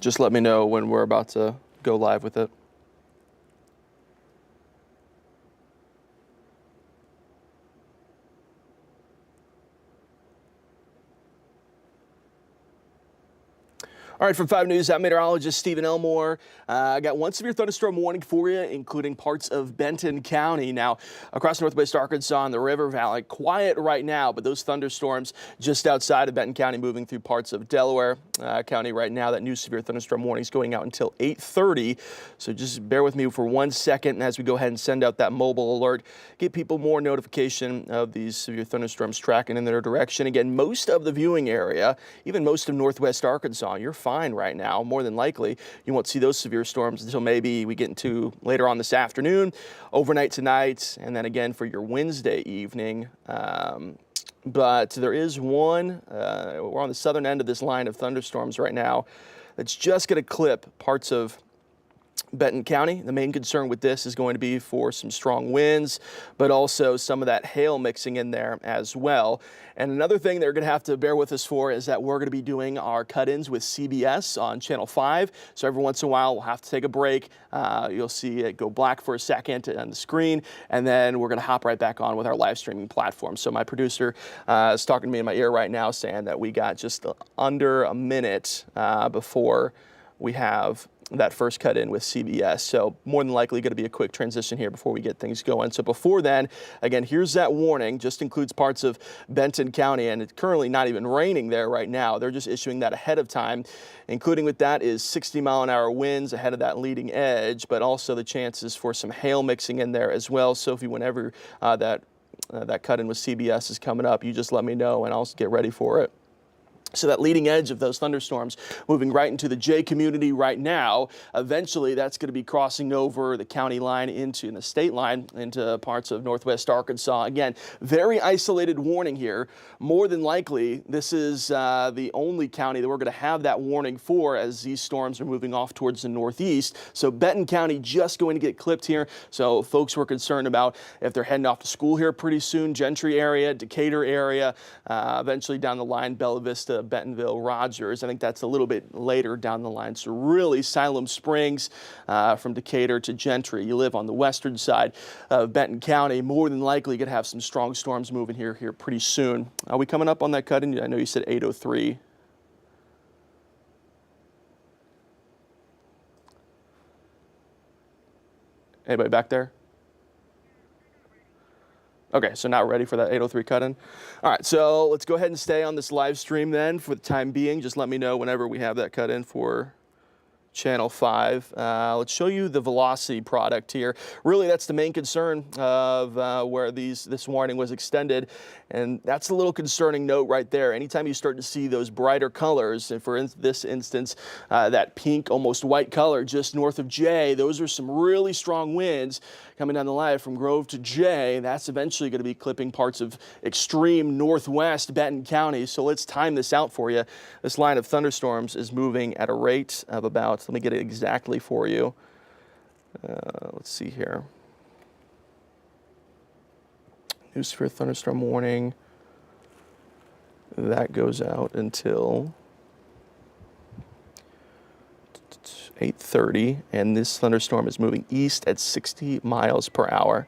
Just let me know when we're about to go live with it. All right, from 5 News, I'm meteorologist Stephen Elmore. I got one severe thunderstorm warning for you, including parts of Benton County. Now, across northwest Arkansas and the River Valley, quiet right now, but those thunderstorms just outside of Benton County moving through parts of Delaware County right now. That new severe thunderstorm warning is going out until 8:30. So just bear with me for 1 second as we go ahead and send out that mobile alert, get people more notification of these severe thunderstorms tracking in their direction. Again, most of the viewing area, even most of northwest Arkansas, you're fine right now. More than likely, you won't see those severe storms until maybe we get into later on this afternoon, overnight tonight, and then again for your Wednesday evening. But there is one, we're on the southern end of this line of thunderstorms right now that's just going to clip parts of Benton County. The main concern with this is going to be for some strong winds, but also some of that hail mixing in there as well. And another thing they're going to have to bear with us for is that we're going to be doing our cut-ins with CBS on Channel 5. So every once in a while, we'll have to take a break. You'll see it go black for a second on the screen, and then we're going to hop right back on with our live streaming platform. So my producer is talking to me in my ear right now saying that we got just under a minute before we have that first cut in with CBS. So more than likely going to be a quick transition here before we get things going. So before then, again, here's that warning. Just includes parts of Benton County, and it's currently not even raining there right now. They're just issuing that ahead of time. Including with that is 60-mile-an-hour winds ahead of that leading edge, but also the chances for some hail mixing in there as well. Sophie, whenever that cut in with CBS is coming up, you just let me know and I'll get ready for it. So that leading edge of those thunderstorms moving right into the J community right now. Eventually, that's going to be crossing over the county line into the state line into parts of northwest Arkansas. Again, very isolated warning here. More than likely, this is the only county that we're going to have that warning for as these storms are moving off towards the northeast. So Benton County just going to get clipped here. So folks were concerned about if they're heading off to school here pretty soon, Gentry area, Decatur area, eventually down the line, Bella Vista, Bentonville, Rogers. I think that's a little bit later down the line. So really Siloam Springs from Decatur to Gentry. You live on the western side of Benton County. More than likely going to have some strong storms moving here pretty soon. Are we coming up on that cut-in? I know you said 8:03. Anybody back there? Okay, so not ready for that 8:03 cut-in. All right, so let's go ahead and stay on this live stream then for the time being. Just let me know whenever we have that cut-in for Channel 5. Let's show you the velocity product here. Really, that's the main concern of where this warning was extended, and that's a little concerning note right there. Anytime you start to see those brighter colors, and for this instance, that pink, almost white color just north of J, those are some really strong winds coming down the line from Grove to J. That's eventually going to be clipping parts of extreme northwest Benton County. So let's time this out for you. This line of thunderstorms is moving at a rate of about, let me get it exactly for you. Let's see here. New severe thunderstorm warning. That goes out until 8:30, and this thunderstorm is moving east at 60 miles per hour.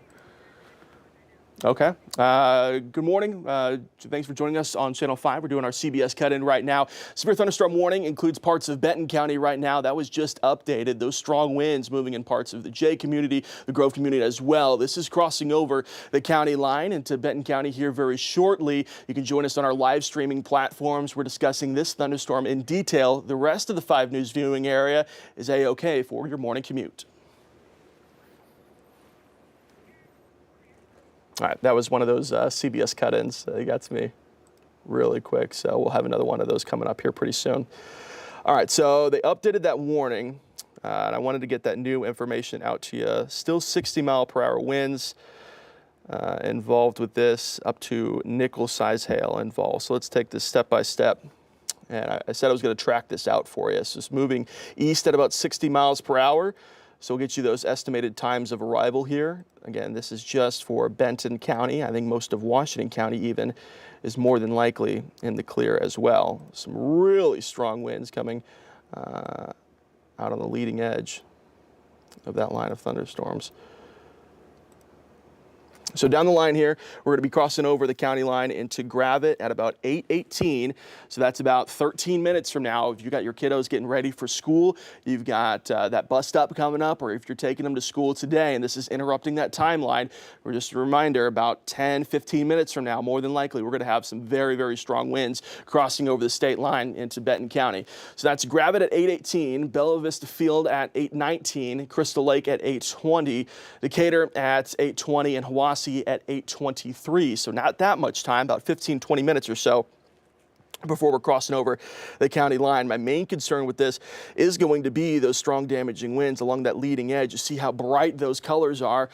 Okay. Good morning. Thanks for joining us on Channel 5. We're doing our CBS cut-in right now. Severe thunderstorm warning includes parts of Benton County right now. That was just updated. Those strong winds moving in parts of the J community, the Grove community as well. This is crossing over the county line into Benton County here very shortly. You can join us on our live streaming platforms. We're discussing this thunderstorm in detail. The rest of the 5 News viewing area is A-OK for your morning commute. All right, that was one of those CBS cut-ins. You got to me really quick, so we'll have another one of those coming up here pretty soon. All right, so they updated that warning, and I wanted to get that new information out to you. Still 60-mile-per-hour winds involved with this, up to nickel-size hail involved. So let's take this step by step. And I said I was going to track this out for you. So it's moving east at about 60 miles per hour. So we'll get you those estimated times of arrival here. Again, this is just for Benton County. I think most of Washington County even is more than likely in the clear as well. Some really strong winds coming out on the leading edge of that line of thunderstorms. So down the line here, we're going to be crossing over the county line into Gravette at about 8:18. So that's about 13 minutes from now. If you got your kiddos getting ready for school, you've got that bus stop coming up, or if you're taking them to school today and this is interrupting that timeline, we're just a reminder, about 10, 15 minutes from now, more than likely, we're going to have some very, very strong winds crossing over the state line into Benton County. So that's Gravette at 8:18, Bella Vista Field at 8:19, Crystal Lake at 8:20, Decatur at 8:20, and Hiwassee at 8:23. So not that much time, about 15, 20 minutes or so before we're crossing over the county line. My main concern with this is going to be those strong damaging winds along that leading edge. You see how bright those colors are,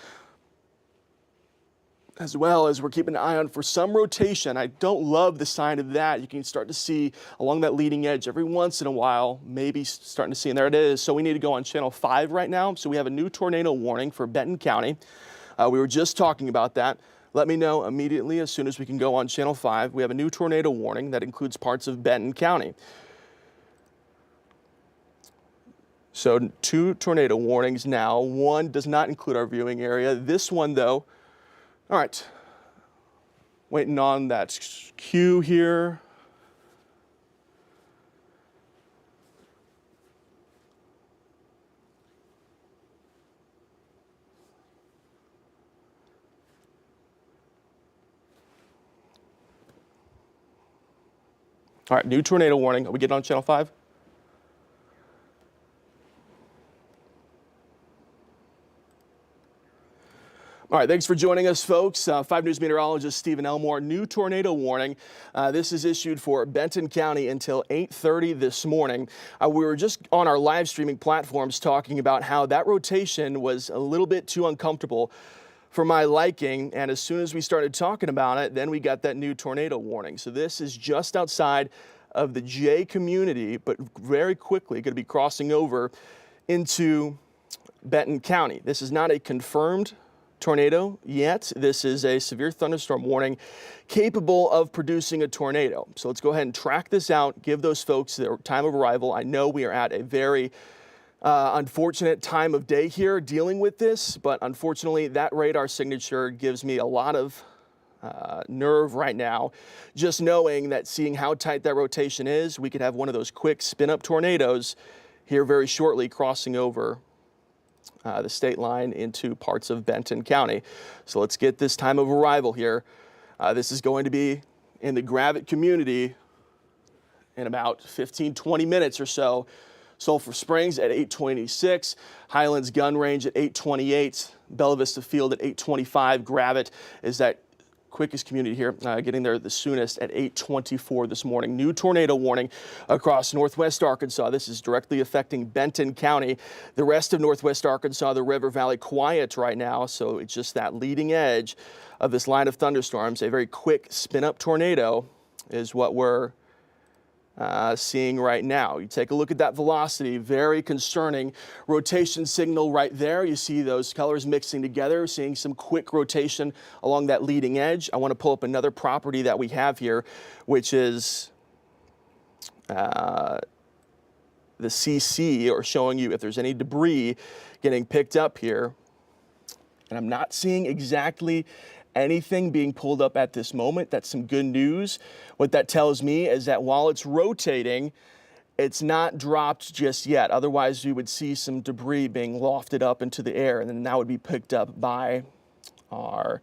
as well as we're keeping an eye on for some rotation. I don't love the sign of that. You can start to see along that leading edge every once in a while, maybe starting to see, and there it is. So we need to go on channel 5 right now. So we have a new tornado warning for Benton County. We were just talking about that. Let me know immediately as soon as we can go on channel 5. We have a new tornado warning that includes parts of Benton County. So 2 tornado warnings now. 1 does not include our viewing area. This one though, all right, waiting on that cue here. All right, new tornado warning. Are we getting on channel 5? All right, thanks for joining us, folks. 5 News meteorologist Stephen Elmore. New tornado warning. This is issued for Benton County until 8:30 this morning. We were just on our live streaming platforms talking about how that rotation was a little bit too uncomfortable for my liking, and as soon as we started talking about it, then we got that new tornado warning. So this is just outside of the J community, but very quickly going to be crossing over into Benton County. This is not a confirmed tornado yet. This is a severe thunderstorm warning capable of producing a tornado. So let's go ahead and track this out, give those folks their time of arrival. I know we are at a very unfortunate time of day here dealing with this, but unfortunately that radar signature gives me a lot of nerve right now, just knowing that, seeing how tight that rotation is, we could have one of those quick spin-up tornadoes here very shortly crossing over the state line into parts of Benton County. So let's get this time of arrival here. This is going to be in the Gravette community in about 15, 20 minutes or so. Sulphur Springs at 8:26, Highlands Gun Range at 8:28, Bella Vista Field at 8:25. Gravette is that quickest community here, getting there the soonest at 8:24 this morning. New tornado warning across northwest Arkansas. This is directly affecting Benton County. The rest of northwest Arkansas, the River Valley, quiet right now, so it's just that leading edge of this line of thunderstorms. A very quick spin-up tornado is what we're seeing right now. You take a look at that velocity, very concerning rotation signal right there. You see those colors mixing together, seeing some quick rotation along that leading edge. I want to pull up another property that we have here, which is the CC, or showing you if there's any debris getting picked up here. And I'm not seeing exactly anything being pulled up at this moment. That's some good news. What that tells me is that while it's rotating, it's not dropped just yet. Otherwise, you would see some debris being lofted up into the air, and then that would be picked up by our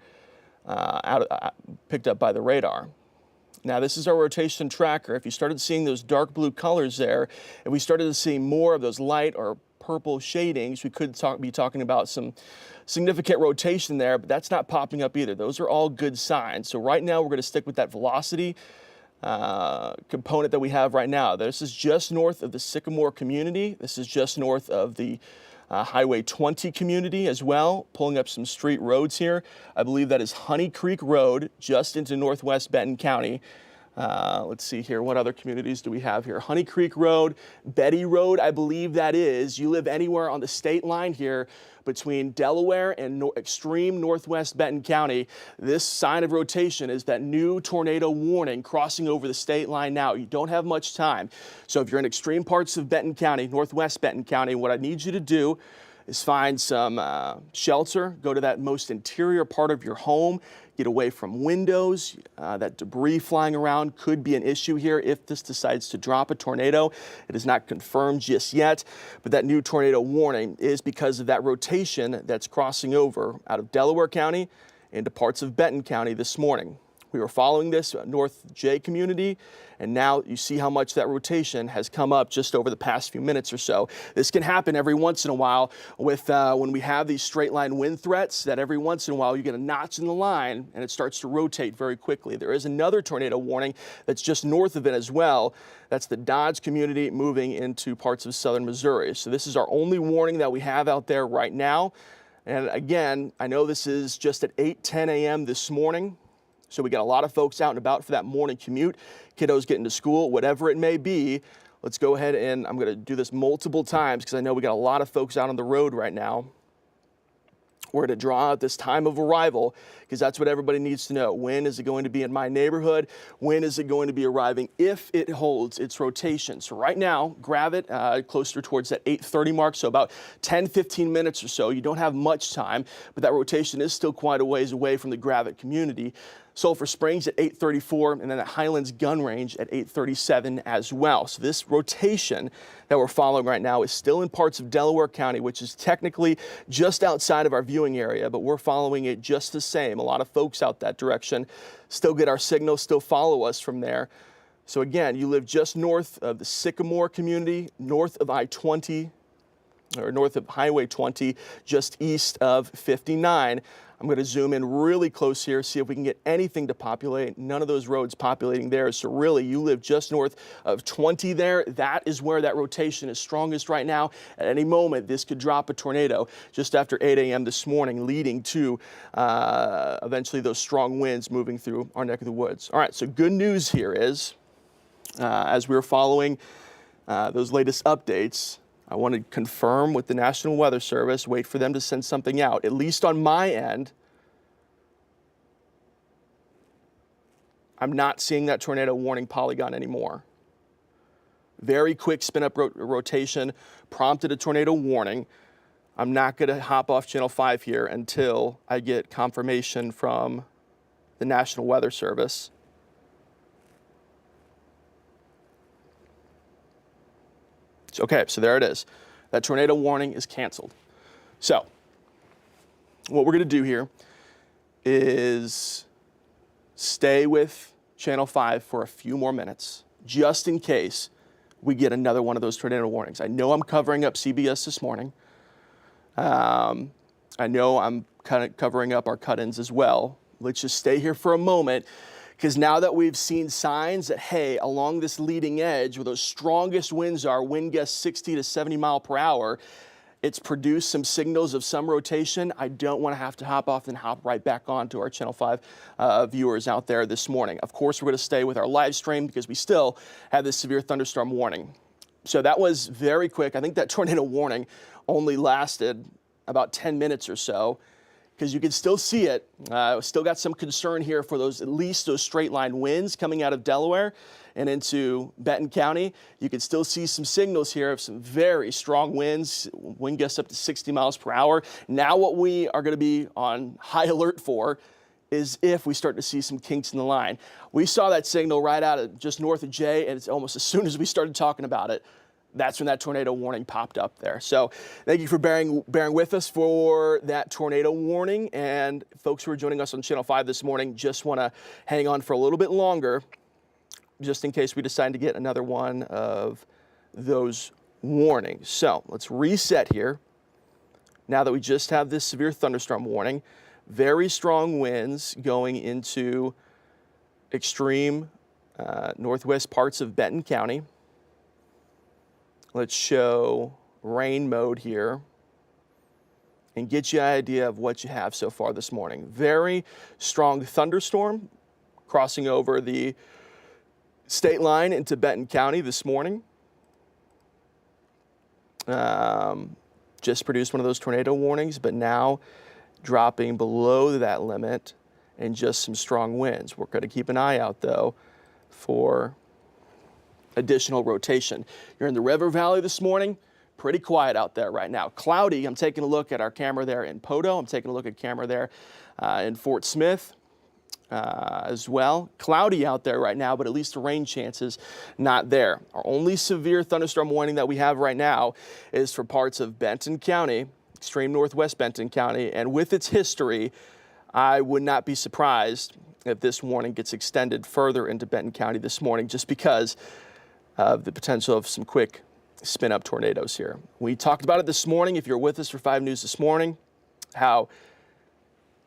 picked up by the radar. Now, this is our rotation tracker. If you started seeing those dark blue colors there, and we started to see more of those light or purple shadings, we could be talking about some significant rotation there, but that's not popping up either. Those are all good signs. So right now we're going to stick with that velocity component that we have right now. This is just north of the Sycamore community. This is just north of the Highway 20 community as well, pulling up some street roads here. I believe that is Honey Creek Road, just into northwest Benton County. Let's see here. What other communities do we have here? Honey Creek Road, Betty Road, I believe that is. You live anywhere on the state line here between Delaware and extreme northwest Benton County. This sign of rotation is that new tornado warning crossing over the state line now. You don't have much time. So if you're in extreme parts of Benton County, northwest Benton County, what I need you to do is find some shelter, go to that most interior part of your home, get away from windows. That debris flying around could be an issue here if this decides to drop a tornado. It is not confirmed just yet, but that new tornado warning is because of that rotation that's crossing over out of Delaware County into parts of Benton County this morning. We were following this North J community, and now you see how much that rotation has come up just over the past few minutes or so. This can happen every once in a while with when we have these straight line wind threats, that every once in a while you get a notch in the line and it starts to rotate very quickly. There is another tornado warning that's just north of it as well. That's the Dodge community moving into parts of southern Missouri. So this is our only warning that we have out there right now. And again, I know this is just at 8:10 a.m. this morning. So we got a lot of folks out and about for that morning commute, kiddos getting to school, whatever it may be. Let's go ahead and I'm going to do this multiple times because I know we got a lot of folks out on the road right now. We're to draw out this time of arrival because that's what everybody needs to know. When is it going to be in my neighborhood? When is it going to be arriving if it holds its rotation? So right now, grab it closer towards that 8:30 mark, so about 10, 15 minutes or so. You don't have much time, but that rotation is still quite a ways away from the Gravette community. Sulphur Springs at 8:34, and then at Highlands Gun Range at 8:37 as well. So this rotation that we're following right now is still in parts of Delaware County, which is technically just outside of our viewing area, but we're following it just the same. A lot of folks out that direction still get our signal, still follow us from there. So again, you live just north of the Sycamore community, north of I-20, or north of Highway 20, just east of 59. I'm going to zoom in really close here, see if we can get anything to populate. None of those roads populating there. So really, you live just north of 20 there. That is where that rotation is strongest right now. At any moment, this could drop a tornado just after 8 a.m. this morning, leading to eventually those strong winds moving through our neck of the woods. All right, so good news here is, as we're following those latest updates, I want to confirm with the National Weather Service, wait for them to send something out. At least on my end, I'm not seeing that tornado warning polygon anymore. Very quick spin-up rotation prompted a tornado warning. I'm not going to hop off Channel 5 here until I get confirmation from the National Weather Service. Okay, so there it is. That tornado warning is canceled. So what we're going to do here is stay with Channel 5 for a few more minutes, just in case we get another one of those tornado warnings. I know I'm covering up CBS this morning. I know I'm kind of covering up our cut-ins as well. Let's just stay here for a moment. Because now that we've seen signs that, hey, along this leading edge where those strongest winds are, wind gusts 60 to 70 mile per hour, it's produced some signals of some rotation. I don't want to have to hop off and hop right back on to our Channel 5 viewers out there this morning. Of course, we're going to stay with our live stream because we still have this severe thunderstorm warning. So that was very quick. I think that tornado warning only lasted about 10 minutes or so, because you can still see it. Still got some concern here for those, at least those straight line winds coming out of Delaware and into Benton County. You can still see some signals here of some very strong winds, wind gusts up to 60 miles per hour. Now what we are going to be on high alert for is if we start to see some kinks in the line. We saw that signal right out of just north of Jay, and it's almost as soon as we started talking about it, that's when that tornado warning popped up there. So thank you for bearing with us for that tornado warning. And folks who are joining us on Channel 5 this morning, just want to hang on for a little bit longer, just in case we decide to get another one of those warnings. So let's reset here. Now that we just have this severe thunderstorm warning, very strong winds going into extreme northwest parts of Benton County. Let's show rain mode here and get you an idea of what you have so far this morning. Very strong thunderstorm crossing over the State line into Benton County this morning. Just produced one of those tornado warnings, but now dropping below that limit and just some strong winds. We're going to keep an eye out, though, for additional rotation. You're in the River Valley this morning. Pretty quiet out there right now. Cloudy. I'm taking a look at our camera there in Podo. I'm taking a look at camera there in Fort Smith as well. Cloudy out there right now, but at least the rain chances not there. Our only severe thunderstorm warning that we have right now is for parts of Benton County, extreme northwest Benton County, and with its history, I would not be surprised if this warning gets extended further into Benton County this morning, just because of the potential of some quick spin-up tornadoes here. We talked about it this morning, if you're with us for 5 News this morning, how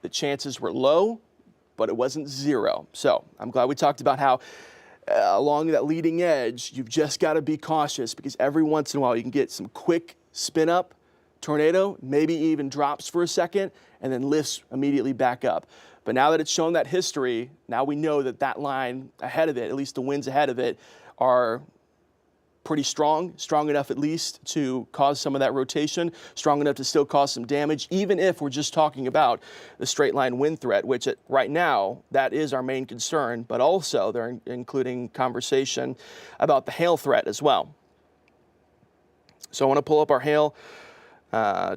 the chances were low, but it wasn't zero. So I'm glad we talked about how along that leading edge, you've just got to be cautious, because every once in a while you can get some quick spin-up tornado, maybe even drops for a second and then lifts immediately back up. But now that it's shown that history, now we know that that line ahead of it, at least the winds ahead of it, are pretty strong enough at least to cause some of that rotation, strong enough to still cause some damage, even if we're just talking about the straight line wind threat, which right now, that is our main concern, but also they're including conversation about the hail threat as well. So I want to pull up our hail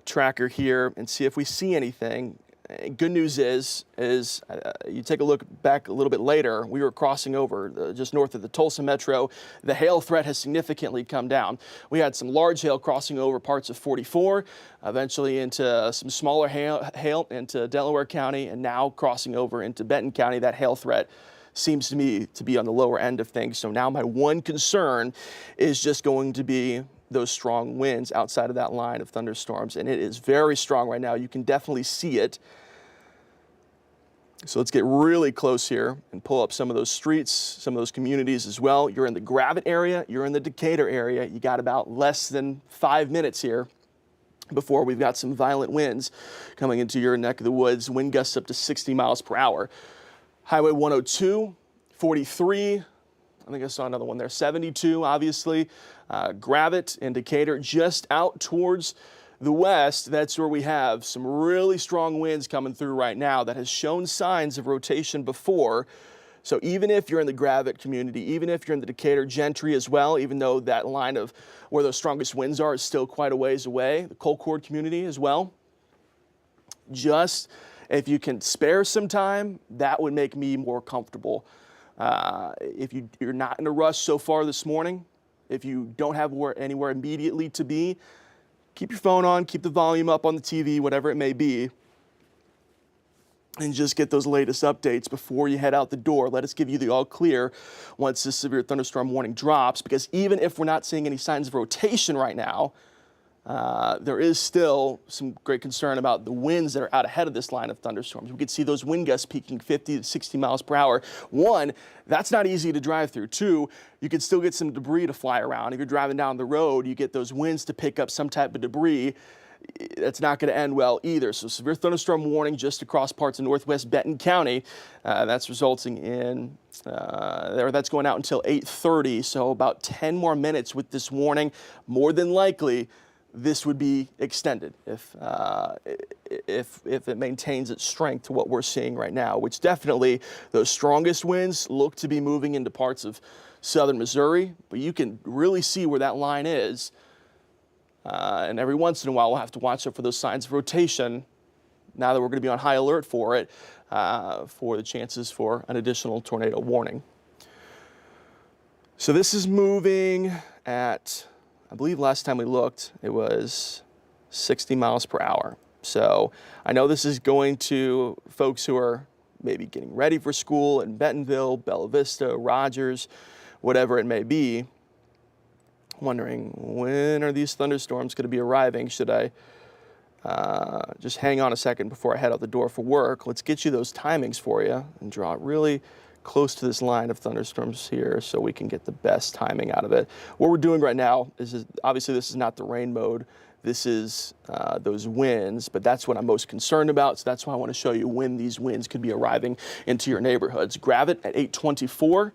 tracker here and see if we see anything. Good news is you take a look back a little bit later, we were crossing over just north of the Tulsa metro. The hail threat has significantly come down. We had some large hail crossing over parts of 44, eventually into some smaller hail into Delaware County, and now crossing over into Benton County. That hail threat seems to me to be on the lower end of things. So now my one concern is just going to be those strong winds outside of that line of thunderstorms, and it is very strong right now. You can definitely see it. So let's get really close here and pull up some of those streets, some of those communities as well. You're in the Gravette area, you're in the Decatur area. You got about less than 5 minutes here before we've got some violent winds coming into your neck of the woods. Wind gusts up to 60 miles per hour. Highway 102, 43, I think I saw another one there, 72, obviously. Gravette and Decatur just out towards the west. That's where we have some really strong winds coming through right now that has shown signs of rotation before. So even if you're in the Gravette community, even if you're in the Decatur Gentry as well, even though that line of where those strongest winds are is still quite a ways away, the Colcord community as well, just if you can spare some time, that would make me more comfortable. If you're not in a rush so far this morning, if you don't have anywhere immediately to be, keep your phone on, keep the volume up on the TV, whatever it may be, and just get those latest updates before you head out the door. Let us give you the all clear once this severe thunderstorm warning drops, because even if we're not seeing any signs of rotation right now, there is still some great concern about the winds that are out ahead of this line of thunderstorms. We could see those wind gusts peaking 50 to 60 miles per hour. One, that's not easy to drive through. Two, you could still get some debris to fly around. If you're driving down the road, you get those winds to pick up some type of debris. That's not going to end well either. So severe thunderstorm warning just across parts of northwest Benton County. That's resulting in, that's going out until 8:30. So about 10 more minutes with this warning. More than likely, this would be extended if it maintains its strength to what we're seeing right now, which definitely those strongest winds look to be moving into parts of southern Missouri, but you can really see where that line is. And every once in a while, we'll have to watch out for those signs of rotation now that we're going to be on high alert for it, for the chances for an additional tornado warning. So this is moving at, I believe last time we looked, it was 60 miles per hour. So I know this is going to folks who are maybe getting ready for school in Bentonville, Bella Vista, Rogers, whatever it may be, wondering when are these thunderstorms going to be arriving? Should I just hang on a second before I head out the door for work? Let's get you those timings for you and draw it really close to this line of thunderstorms here so we can get the best timing out of it. What we're doing right now is obviously this is not the rain mode. This is those winds, but that's what I'm most concerned about. So that's why I want to show you when these winds could be arriving into your neighborhoods. Gravette at 8:24.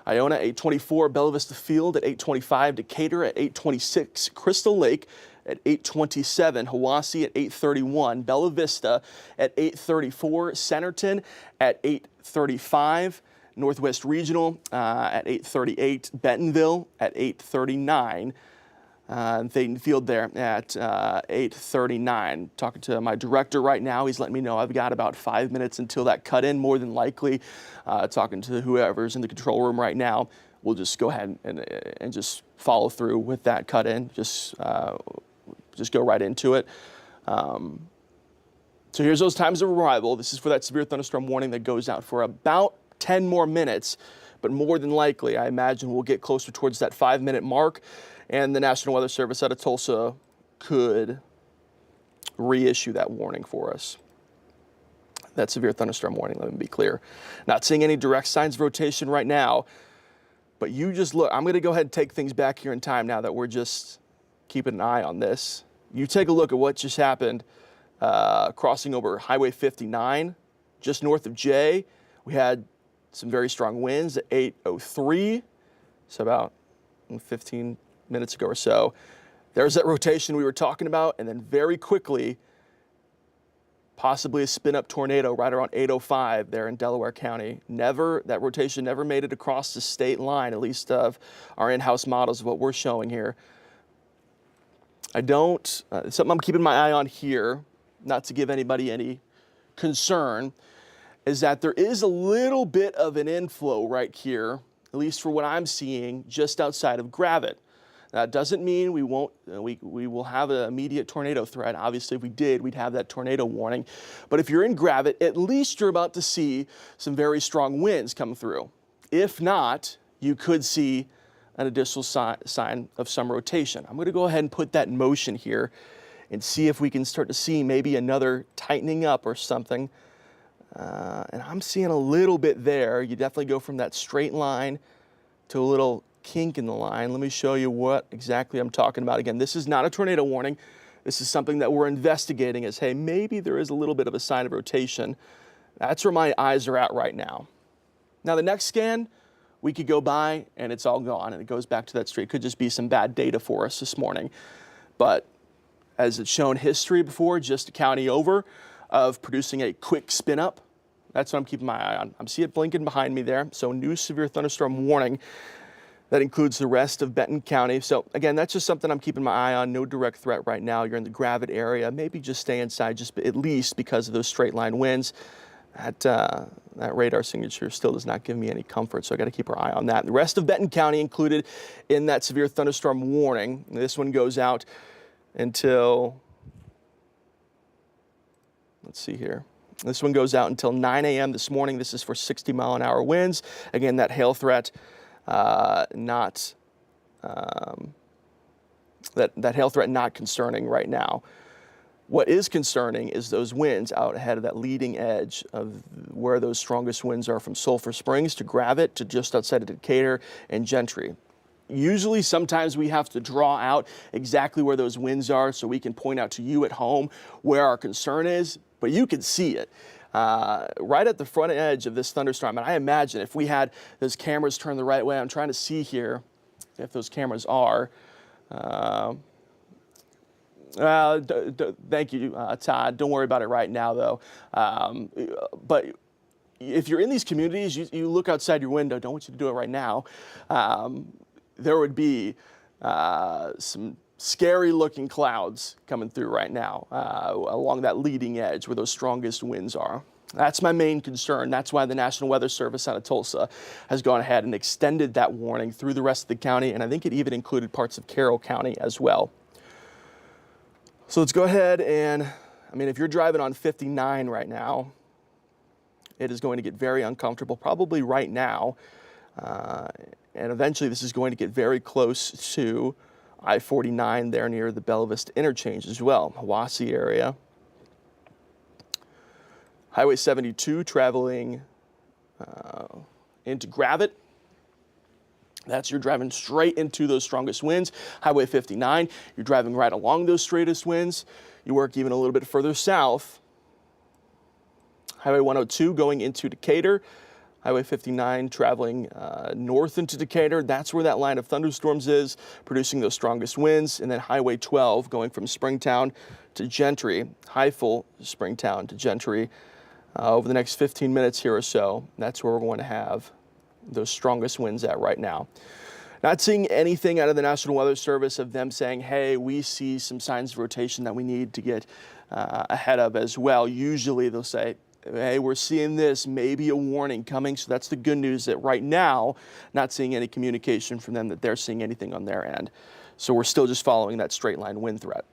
Iona 8:24, Bella Vista Field at 8:25, Decatur at 8:26, Crystal Lake at 8:27, Hiwassee at 8:31, Bella Vista at 8:34, Centerton at 8:35, Northwest Regional at 8:38, Bentonville at 8:39. Thayton Field there at 8:39. Talking to my director right now, he's letting me know I've got about 5 minutes until that cut in, more than likely. Talking to whoever's in the control room right now, we'll just go ahead and just follow through with that cut in. Just go right into it. So here's those times of arrival. This is for that severe thunderstorm warning that goes out for about 10 more minutes, but more than likely, I imagine we'll get closer towards that 5-minute mark. And the National Weather Service out of Tulsa could reissue that warning for us. That severe thunderstorm warning, let me be clear. Not seeing any direct signs of rotation right now, but you just look. I'm going to go ahead and take things back here in time now that we're just keeping an eye on this. You take a look at what just happened crossing over Highway 59, just north of Jay. We had some very strong winds at 8:03, so about 15 minutes ago or so. There's that rotation we were talking about, and then very quickly, possibly a spin-up tornado right around 8:05 there in Delaware County. That rotation never made it across the state line, at least of our in-house models of what we're showing here. Something I'm keeping my eye on here, not to give anybody any concern, is that there is a little bit of an inflow right here, at least for what I'm seeing, just outside of Gravette. That doesn't mean we will have an immediate tornado threat. Obviously, if we did, we'd have that tornado warning. But if you're in Gravette, at least you're about to see some very strong winds come through. If not, you could see an additional sign of some rotation. I'm going to go ahead and put that in motion here and see if we can start to see maybe another tightening up or something. And I'm seeing a little bit there. You definitely go from that straight line to a little kink in the line. Let me show you what exactly I'm talking about. Again, this is not a tornado warning. This is something that we're investigating as, hey, maybe there is a little bit of a sign of rotation. That's where my eyes are at right now. Now, the next scan, we could go by and it's all gone and it goes back to that straight. It could just be some bad data for us this morning. But as it's shown history before, just a county over, of producing a quick spin up. That's what I'm keeping my eye on. I see it blinking behind me there. So new severe thunderstorm warning. That includes the rest of Benton County. So again, that's just something I'm keeping my eye on. No direct threat right now. You're in the Gravette area. Maybe just stay inside, just at least because of those straight line winds. That radar signature still does not give me any comfort, so I got to keep our eye on that. The rest of Benton County included in that severe thunderstorm warning. This one goes out until, let's see here. This one goes out until 9 a.m. this morning. This is for 60-mile-an-hour winds. Again, that hail threat, that hail threat not concerning right now. What is concerning is those winds out ahead of that leading edge of where those strongest winds are, from Sulphur Springs to Gravette to just outside of Decatur and Gentry. Usually, sometimes we have to draw out exactly where those winds are so we can point out to you at home where our concern is, but you can see it. Right at the front edge of this thunderstorm. And I imagine if we had those cameras turned the right way, I'm trying to see here if those cameras are. Thank you, Todd. Don't worry about it right now, though. But if you're in these communities, you look outside your window. Don't want you to do it right now. There would be some scary-looking clouds coming through right now along that leading edge where those strongest winds are. That's my main concern. That's why the National Weather Service out of Tulsa has gone ahead and extended that warning through the rest of the county, and I think it even included parts of Carroll County as well. So let's go ahead and, if you're driving on 59 right now, it is going to get very uncomfortable, probably right now, and eventually this is going to get very close to I-49 there near the Bella Vista interchange as well, Hiwassee area. Highway 72 traveling into Gravette. You're driving straight into those strongest winds. Highway 59, you're driving right along those straightest winds. You work even a little bit further south. Highway 102 going into Decatur. Highway 59 traveling north into Decatur. That's where that line of thunderstorms is, producing those strongest winds. And then Highway 12 going from Springtown to Gentry, Highfill, Springtown to Gentry, over the next 15 minutes here or so. That's where we're going to have those strongest winds at right now. Not seeing anything out of the National Weather Service of them saying, hey, we see some signs of rotation that we need to get ahead of as well. Usually they'll say, hey, we're seeing this, maybe a warning coming. So that's the good news, that right now, not seeing any communication from them that they're seeing anything on their end. So we're still just following that straight line wind threat.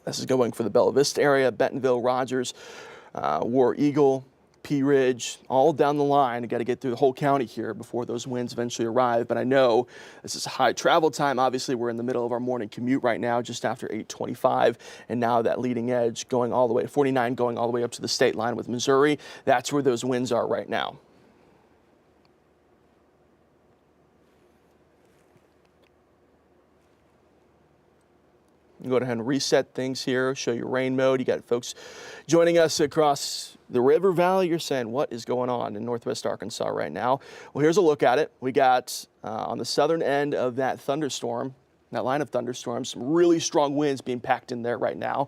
This is going for the Bella Vista area, Bentonville, Rogers, War Eagle, Pea Ridge, all down the line. You got to get through the whole county here before those winds eventually arrive. But I know this is a high travel time. Obviously, we're in the middle of our morning commute right now, just after 8:25. And now that leading edge going all the way to 49, going all the way up to the state line with Missouri. That's where those winds are right now. Go ahead and reset things here, show you rain mode. You got folks joining us across the river valley. You're saying, what is going on in northwest Arkansas right now? Well, here's a look at it. We got on the southern end of that thunderstorm, that line of thunderstorms, some really strong winds being packed in there right now.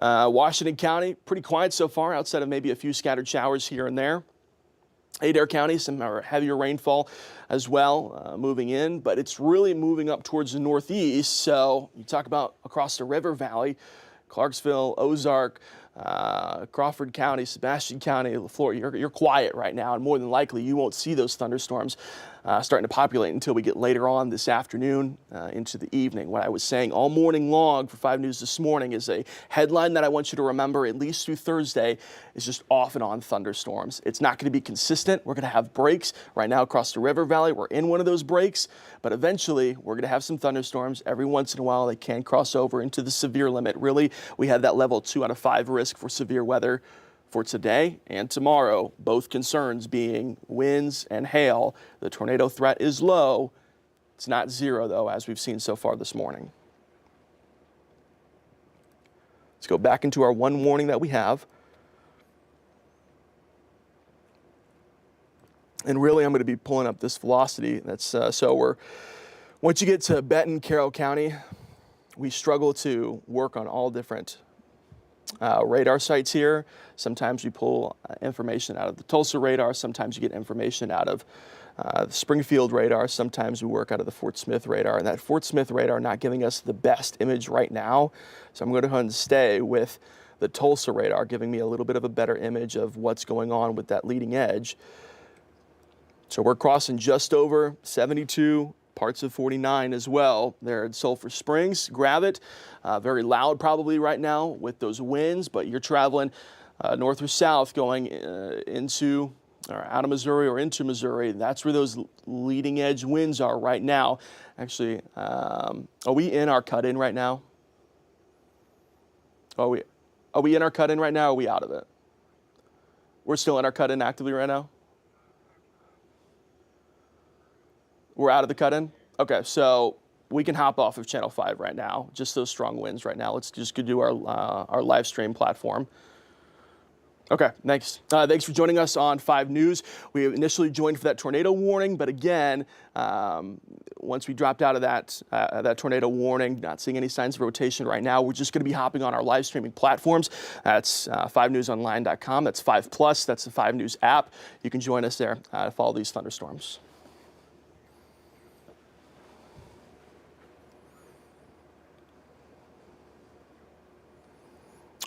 Washington County, pretty quiet so far, outside of maybe a few scattered showers here and there. Adair County, some heavier rainfall as well moving in, but it's really moving up towards the northeast. So you talk about across the river valley, Clarksville, Ozark, Crawford County, Sebastian County, LaFleur, you're quiet right now, and more than likely you won't see those thunderstorms starting to populate until we get later on this afternoon into the evening. What I was saying all morning long for 5 News this morning is a headline that I want you to remember at least through Thursday is just off and on thunderstorms. It's not going to be consistent. We're going to have breaks right now across the river valley. We're in one of those breaks, but eventually we're going to have some thunderstorms. Every once in a while they can cross over into the severe limit. Really, we had that level 2 out of 5 risk for severe weather for today and tomorrow, both concerns being winds and hail. The tornado threat is low. It's not zero, though, as we've seen so far this morning. Let's go back into our one warning that we have. And really, I'm going to be pulling up this velocity. That's once you get to Benton, Carroll County, we struggle to work on all different radar sites here. Sometimes we pull information out of the Tulsa radar. Sometimes you get information out of the Springfield radar. Sometimes we work out of the Fort Smith radar. And that Fort Smith radar not giving us the best image right now. So I'm going to go ahead and stay with the Tulsa radar, giving me a little bit of a better image of what's going on with that leading edge. So we're crossing just over 72. Parts of 49 as well there at Sulphur Springs. Gravette, very loud probably right now with those winds, but you're traveling north or south going into or out of Missouri or into Missouri. That's where those leading edge winds are right now. Actually, are we in our cut-in right now? Are we in our cut-in right now, or are we out of it? We're still in our cut-in actively right now? We're out of the cut-in? Okay, so we can hop off of Channel 5 right now. Just those strong winds right now. Let's just go do our live stream platform. Okay, thanks. Thanks for joining us on 5 News. We initially joined for that tornado warning, but again, once we dropped out of that tornado warning, not seeing any signs of rotation right now, we're just going to be hopping on our live streaming platforms. That's 5newsonline.com. That's 5+. That's the 5 News app. You can join us there to follow these thunderstorms.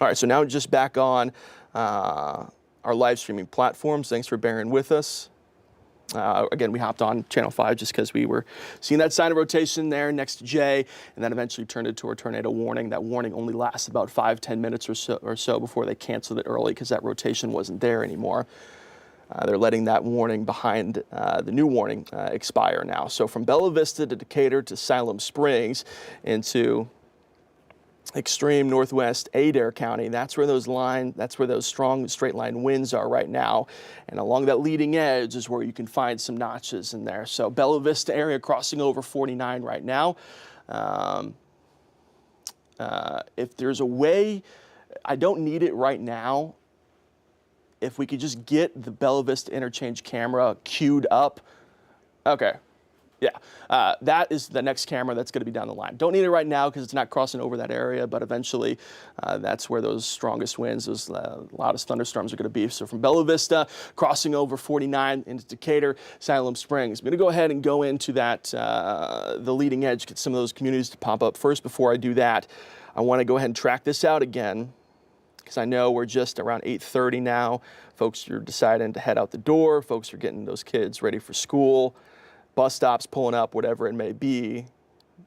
All right, so now just back on our live streaming platforms. Thanks for bearing with us. Again, we hopped on Channel 5 just because we were seeing that sign of rotation there next to Jay, and then eventually turned it to a tornado warning. That warning only lasts about 5-10 minutes or so before they canceled it early because that rotation wasn't there anymore. They're letting that warning behind the new warning expire now. So from Bella Vista to Decatur to Siloam Springs into extreme northwest Adair County, that's where those strong straight line winds are right now. And along that leading edge is where you can find some notches in there. So Bella Vista area crossing over 49 right now. If there's a way, I don't need it right now. if we could just get the Bella Vista interchange camera queued up. Okay. Yeah, that is the next camera that's going to be down the line. Don't need it right now because it's not crossing over that area, but eventually that's where those strongest winds, those loudest thunderstorms are going to be. So from Bella Vista, crossing over 49 into Decatur, Siloam Springs. I'm going to go ahead and go into that, the leading edge, get some of those communities to pop up. First, before I do that, I want to go ahead and track this out again, because I know we're just around 8:30 now. Folks, you're deciding to head out the door. Folks are getting those kids ready for school. Bus stops pulling up, whatever it may be,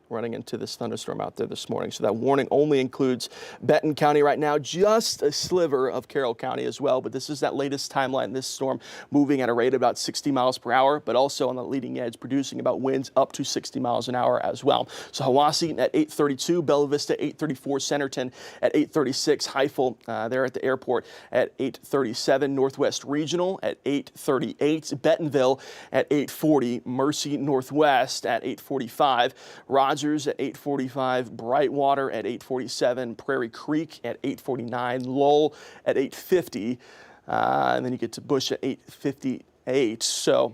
running into this thunderstorm out there this morning. So that warning only includes Benton County right now, just a sliver of Carroll County as well. But this is that latest timeline. This storm moving at a rate of about 60 miles per hour, but also on the leading edge, producing about winds up to 60 miles an hour as well. So Hiwassee at 8:32, Bella Vista 8:34, Centerton at 8:36, Heifel there at the airport at 8:37, Northwest Regional at 8:38, Bentonville at 8:40, Mercy Northwest at 8:45, Rogers at 8:45, Brightwater at 8:47, Prairie Creek at 8:49, Lowell at 8:50, and then you get to Bush at 8:58. So,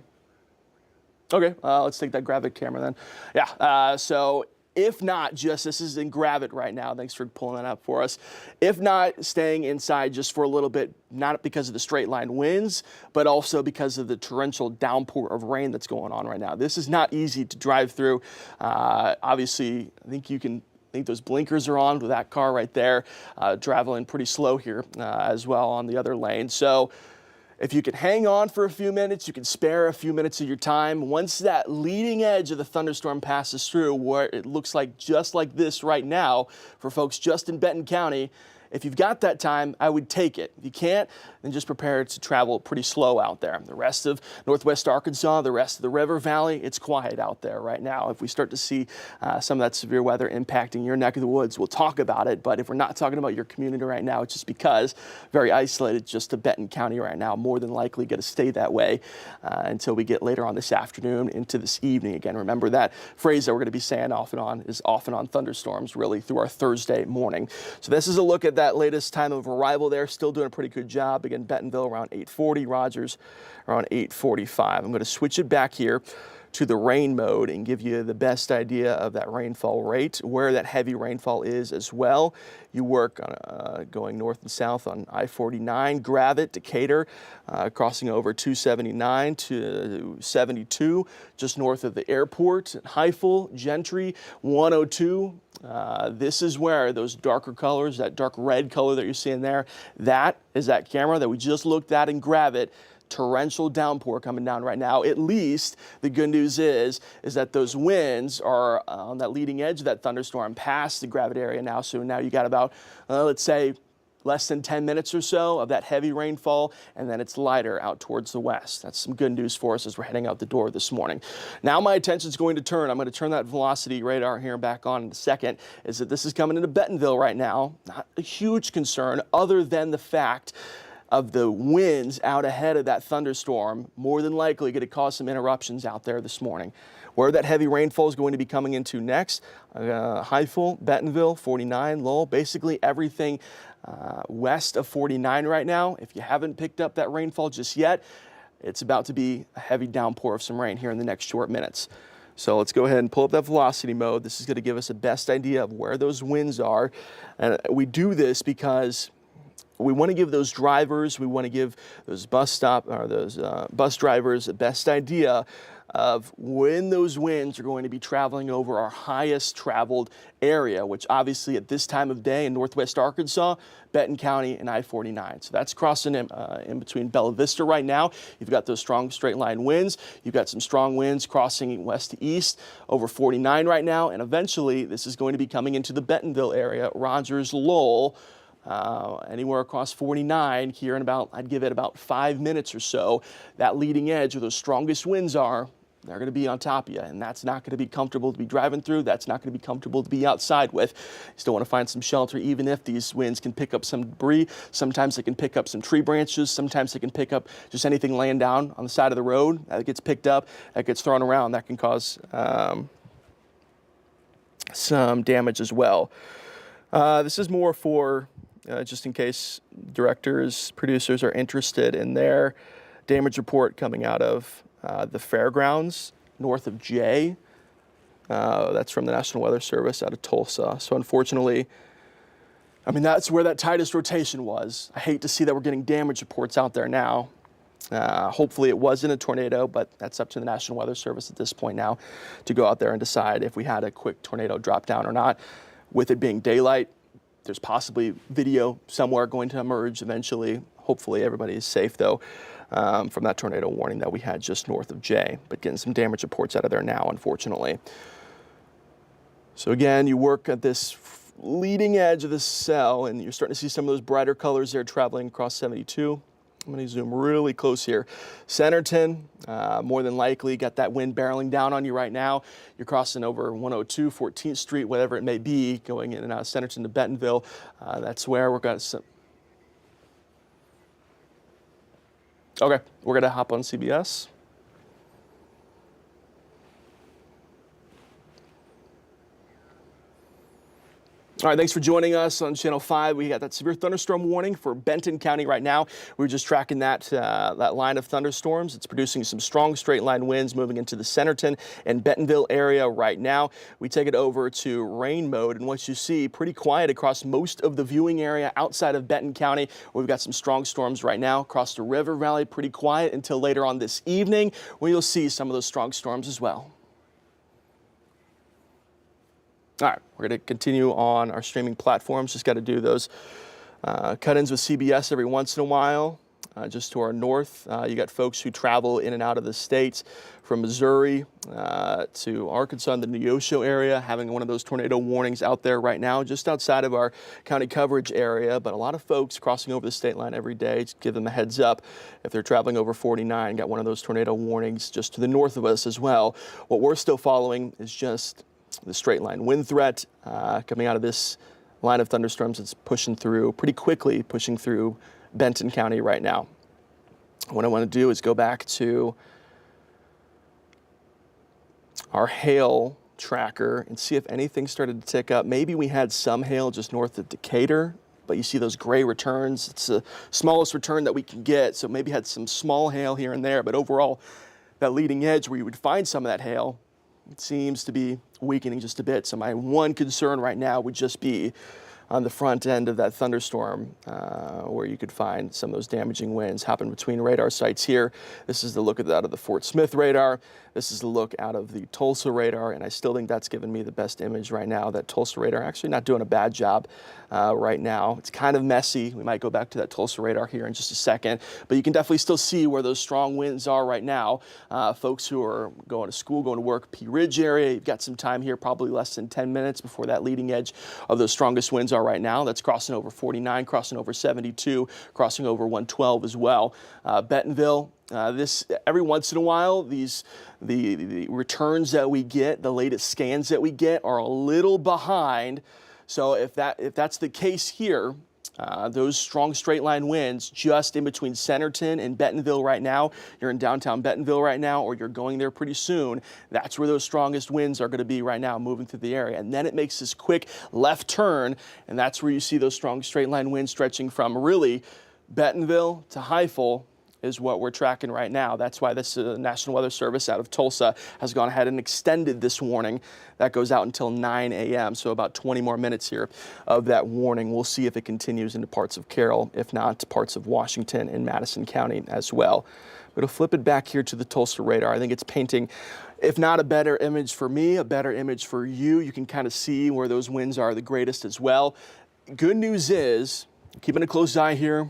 okay, let's take that Gravit camera then. Yeah, so if not, just this is in Gravit right now. Thanks for pulling that up for us. If not, staying inside just for a little bit, not because of the straight line winds, but also because of the torrential downpour of rain that's going on right now. This is not easy to drive through. Obviously, I think those blinkers are on with that car right there, traveling pretty slow here as well on the other lane. So if you can hang on for a few minutes, you can spare a few minutes of your time. Once that leading edge of the thunderstorm passes through, where it looks like just like this right now for folks just in Benton County, if you've got that time, I would take it. If you can't, then just prepare to travel pretty slow out there. The rest of Northwest Arkansas, the rest of the River Valley, it's quiet out there right now. If we start to see some of that severe weather impacting your neck of the woods, we'll talk about it. But if we're not talking about your community right now, it's just because very isolated just to Benton County right now, more than likely going to stay that way until we get later on this afternoon into this evening. Again, remember that phrase that we're going to be saying off and on is off and on thunderstorms really through our Thursday morning. So this is a look at that latest time of arrival there. Still doing a pretty good job. Again, Bentonville around 8:40, Rogers around 8:45. I'm going to switch it back here to the rain mode and give you the best idea of that rainfall rate, where that heavy rainfall is as well. You work on going north and south on I-49, Gravit, Decatur, crossing over 279 to 72, just north of the airport, Heifel, Gentry, 102. This is where those darker colors, that dark red color that you're seeing there, that is that camera that we just looked at in Gravit. Torrential downpour coming down right now. At least the good news is that those winds are on that leading edge of that thunderstorm past the Gravit area now. So now you got about, let's say, less than 10 minutes or so of that heavy rainfall, and then it's lighter out towards the west. That's some good news for us as we're heading out the door this morning. Now my attention is going to turn. I'm going to turn that velocity radar here back on in a second. Is that this is coming into Bentonville right now. Not a huge concern other than the fact of the winds out ahead of that thunderstorm, more than likely going to cause some interruptions out there this morning. Where that heavy rainfall is going to be coming into next, Heifel, Bentonville, 49, Lowell, basically everything west of 49 right now. If you haven't picked up that rainfall just yet, it's about to be a heavy downpour of some rain here in the next short minutes. So let's go ahead and pull up that velocity mode. This is going to give us a best idea of where those winds are. And we do this because we want to give those drivers, we want to give those bus drivers the best idea of when those winds are going to be traveling over our highest traveled area, which obviously at this time of day in Northwest Arkansas, Benton County and I-49. So that's crossing in between Bella Vista right now. You've got those strong straight line winds. You've got some strong winds crossing west to east over 49 right now. And eventually this is going to be coming into the Bentonville area, Rogers, Lowell, anywhere across 49 here in about, I'd give it about 5 minutes or so. That leading edge where those strongest winds are, they're going to be on top of you, and that's not going to be comfortable to be driving through. That's not going to be comfortable to be outside with. You still want to find some shelter, even if these winds can pick up some debris. Sometimes they can pick up some tree branches. Sometimes they can pick up just anything laying down on the side of the road. That gets picked up, that gets thrown around. That can cause some damage as well. This is more for just in case directors, producers are interested in their damage report coming out of the fairgrounds north of Jay. That's from the National Weather Service out of Tulsa. So unfortunately, I mean, that's where that tightest rotation was. I hate to see that we're getting damage reports out there now. Hopefully it wasn't a tornado, but that's up to the National Weather Service at this point now to go out there and decide if we had a quick tornado drop down or not. With it being daylight, there's possibly video somewhere going to emerge eventually. Hopefully everybody is safe though from that tornado warning that we had just north of Jay, but getting some damage reports out of there now, unfortunately. So again, you work at this leading edge of this cell and you're starting to see some of those brighter colors there traveling across 72. I'm going to zoom really close here. Centerton, more than likely, got that wind barreling down on you right now. You're crossing over 102, 14th Street, whatever it may be, going in and out of Centerton to Bentonville. That's where we're going to... Okay, we're going to hop on CBS. All right, thanks for joining us on Channel 5. We got that severe thunderstorm warning for Benton County right now. We're just tracking that line of thunderstorms. It's producing some strong straight line winds moving into the Centerton and Bentonville area right now. We take it over to rain mode, and what you see, pretty quiet across most of the viewing area outside of Benton County. We've got some strong storms right now across the River Valley, pretty quiet until later on this evening, where you'll see some of those strong storms as well. All right, we're going to continue on our streaming platforms. Just got to do those cut-ins with CBS every once in a while. Just to our north, you got folks who travel in and out of the states from Missouri to Arkansas and the Neosho area, having one of those tornado warnings out there right now, just outside of our county coverage area. But a lot of folks crossing over the state line every day. Just give them a heads up if they're traveling over 49, got one of those tornado warnings just to the north of us as well. What we're still following is just the straight line wind threat coming out of this line of thunderstorms. It's pushing through pretty quickly, pushing through Benton County right now. What I want to do is go back to our hail tracker and see if anything started to tick up. Maybe we had some hail just north of Decatur, but you see those gray returns. It's the smallest return that we can get, so maybe had some small hail here and there, but overall, that leading edge where you would find some of that hail, it seems to be weakening just a bit. So my one concern right now would just be on the front end of that thunderstorm where you could find some of those damaging winds happen between radar sites here. This is the look out of the Fort Smith radar. This is the look out of the Tulsa radar, and I still think that's given me the best image right now. That Tulsa radar actually not doing a bad job right now. It's kind of messy. We might go back to that Tulsa radar here in just a second, but you can definitely still see where those strong winds are right now. Folks who are going to school, going to work, Pea Ridge area, you've got some time here, probably less than 10 minutes before that leading edge of those strongest winds are right now. That's crossing over 49, crossing over 72, crossing over 112 as well. Bentonville, this every once in a while, the returns that we get, the latest scans that we get are a little behind. So if that's the case here, those strong straight line winds just in between Centerton and Bentonville right now, you're in downtown Bentonville right now, or you're going there pretty soon, that's where those strongest winds are going to be right now moving through the area. And then it makes this quick left turn, and that's where you see those strong straight line winds stretching from really Bentonville to Heifel is what we're tracking right now. That's why this National Weather Service out of Tulsa has gone ahead and extended this warning. That goes out until 9 a.m., so about 20 more minutes here of that warning. We'll see if it continues into parts of Carroll, if not to parts of Washington and Madison County as well. But to flip it back here to the Tulsa radar, I think it's painting, if not a better image for me, a better image for you. You can kind of see where those winds are the greatest as well. Good news is, keeping a close eye here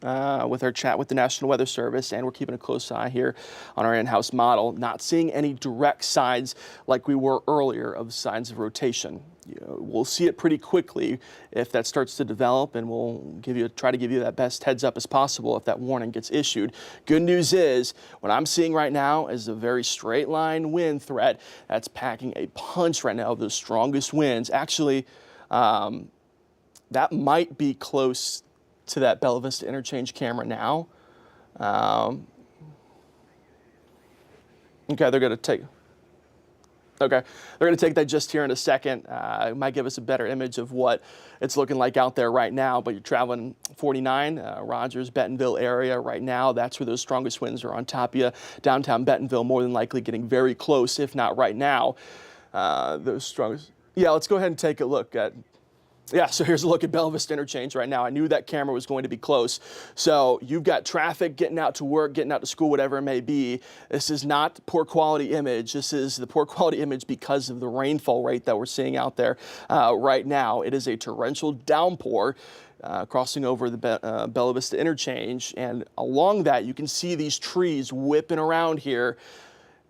with our chat with the National Weather Service, and we're keeping a close eye here on our in-house model, not seeing any direct signs like we were earlier of signs of rotation. We'll see it pretty quickly if that starts to develop, and we'll try to give you that best heads up as possible if that warning gets issued. Good news is, what I'm seeing right now is a very straight line wind threat that's packing a punch right now of the strongest winds. Actually, that might be close to that Bella Vista interchange camera now. Okay, they're going to take... Okay, they're going to take that just here in a second. It might give us a better image of what it's looking like out there right now, but you're traveling 49, Rogers, Bentonville area right now. That's where those strongest winds are on top of you. Downtown Bentonville, more than likely getting very close, if not right now. Those strongest. Yeah, let's go ahead and take a look at. Yeah, so here's a look at Bella Vista Interchange right now. I knew that camera was going to be close. So you've got traffic getting out to work, getting out to school, whatever it may be. This is not poor quality image. This is the poor quality image because of the rainfall rate that we're seeing out there right now. It is a torrential downpour. Crossing over the Bella Vista Interchange, and along that you can see these trees whipping around here.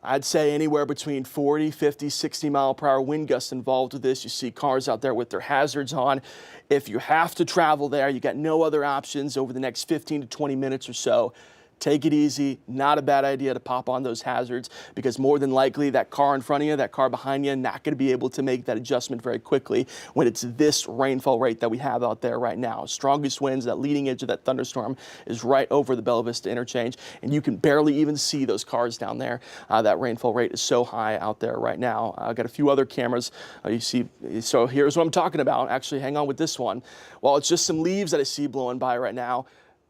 I'd say anywhere between 40, 50, 60 mile per hour wind gusts involved with this. You see cars out there with their hazards on. If you have to travel there, you got no other options over the next 15 to 20 minutes or so. Take it easy. Not a bad idea to pop on those hazards, because more than likely that car in front of you, that car behind you, not going to be able to make that adjustment very quickly when it's this rainfall rate that we have out there right now. Strongest winds, that leading edge of that thunderstorm is right over the Bella Vista Interchange, and you can barely even see those cars down there. That rainfall rate is so high out there right now. I've got a few other cameras you see. So here's what I'm talking about. Actually, hang on with this one. While it's just some leaves that I see blowing by right now,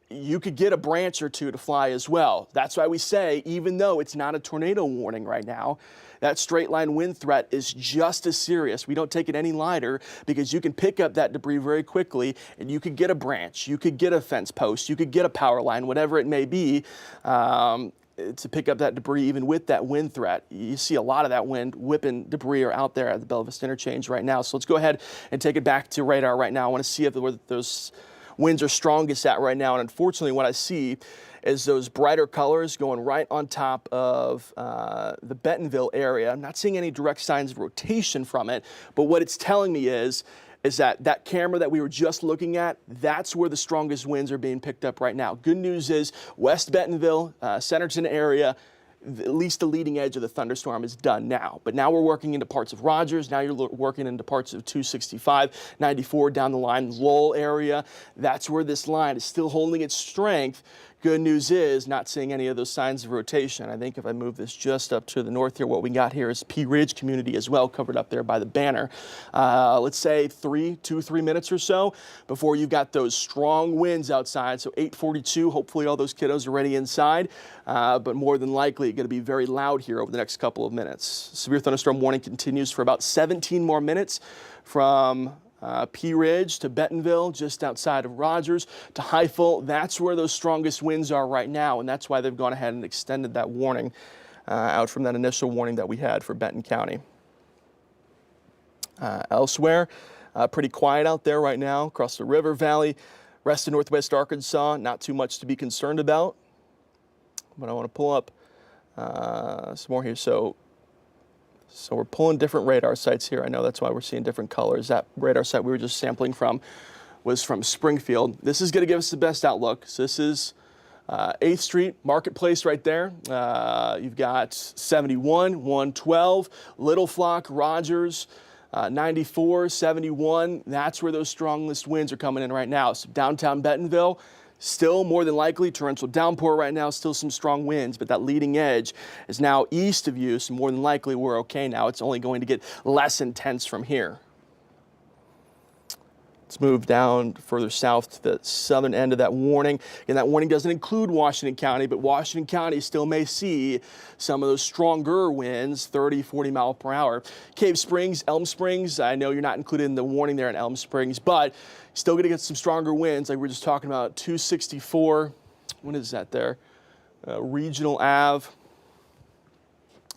you could get a branch or two to fly as well. That's why we say, even though it's not a tornado warning right now, that straight line wind threat is just as serious. We don't take it any lighter, because you can pick up that debris very quickly, and you could get a branch, you could get a fence post, you could get a power line, whatever it may be, to pick up that debris even with that wind threat. You see a lot of that wind whipping debris are out there at the Bella Vista Interchange right now. So let's go ahead and take it back to radar right now. I want to see if those winds are strongest at right now, and unfortunately what I see is those brighter colors going right on top of the Bentonville area. I'm not seeing any direct signs of rotation from it, but what it's telling me is that camera that we were just looking at, that's where the strongest winds are being picked up right now. Good news is West Bentonville, Centerton area, at least the leading edge of the thunderstorm is done now. But now we're working into parts of Rogers. Now you're working into parts of 265, 94 down the line, Lowell area. That's where this line is still holding its strength. Good news is not seeing any of those signs of rotation. I think if I move this just up to the north here, what we got here is Pea Ridge community as well, covered up there by the banner. Let's say 3 minutes or so before you've got those strong winds outside. So 8:42, hopefully all those kiddos are ready inside, but more than likely going to be very loud here over the next couple of minutes. Severe thunderstorm warning continues for about 17 more minutes from Pea Ridge to Bentonville, just outside of Rogers, to Highfill. That's where those strongest winds are right now, and that's why they've gone ahead and extended that warning out from that initial warning that we had for Benton County. Elsewhere, pretty quiet out there right now across the river valley. Rest of northwest Arkansas, not too much to be concerned about. But I want to pull up some more here. So we're pulling different radar sites here. I know that's why we're seeing different colors. That radar site we were just sampling from was from Springfield. This is going to give us the best outlook. So this is 8th Street Marketplace right there. You've got 71, 112, Little Flock, Rogers, 94, 71. That's where those strongest winds are coming in right now. So downtown Bentonville, still more than likely torrential downpour right now, still some strong winds, but that leading edge is now east of you, so more than likely we're okay now. It's only going to get less intense from here. Let's move down further south to the southern end of that warning. And that warning doesn't include Washington County, but Washington County still may see some of those stronger winds, 30, 40 mile per hour. Cave Springs, Elm Springs, I know you're not included in the warning there in Elm Springs, but still going to get some stronger winds like we were just talking about. 264, what is that there? Regional Ave.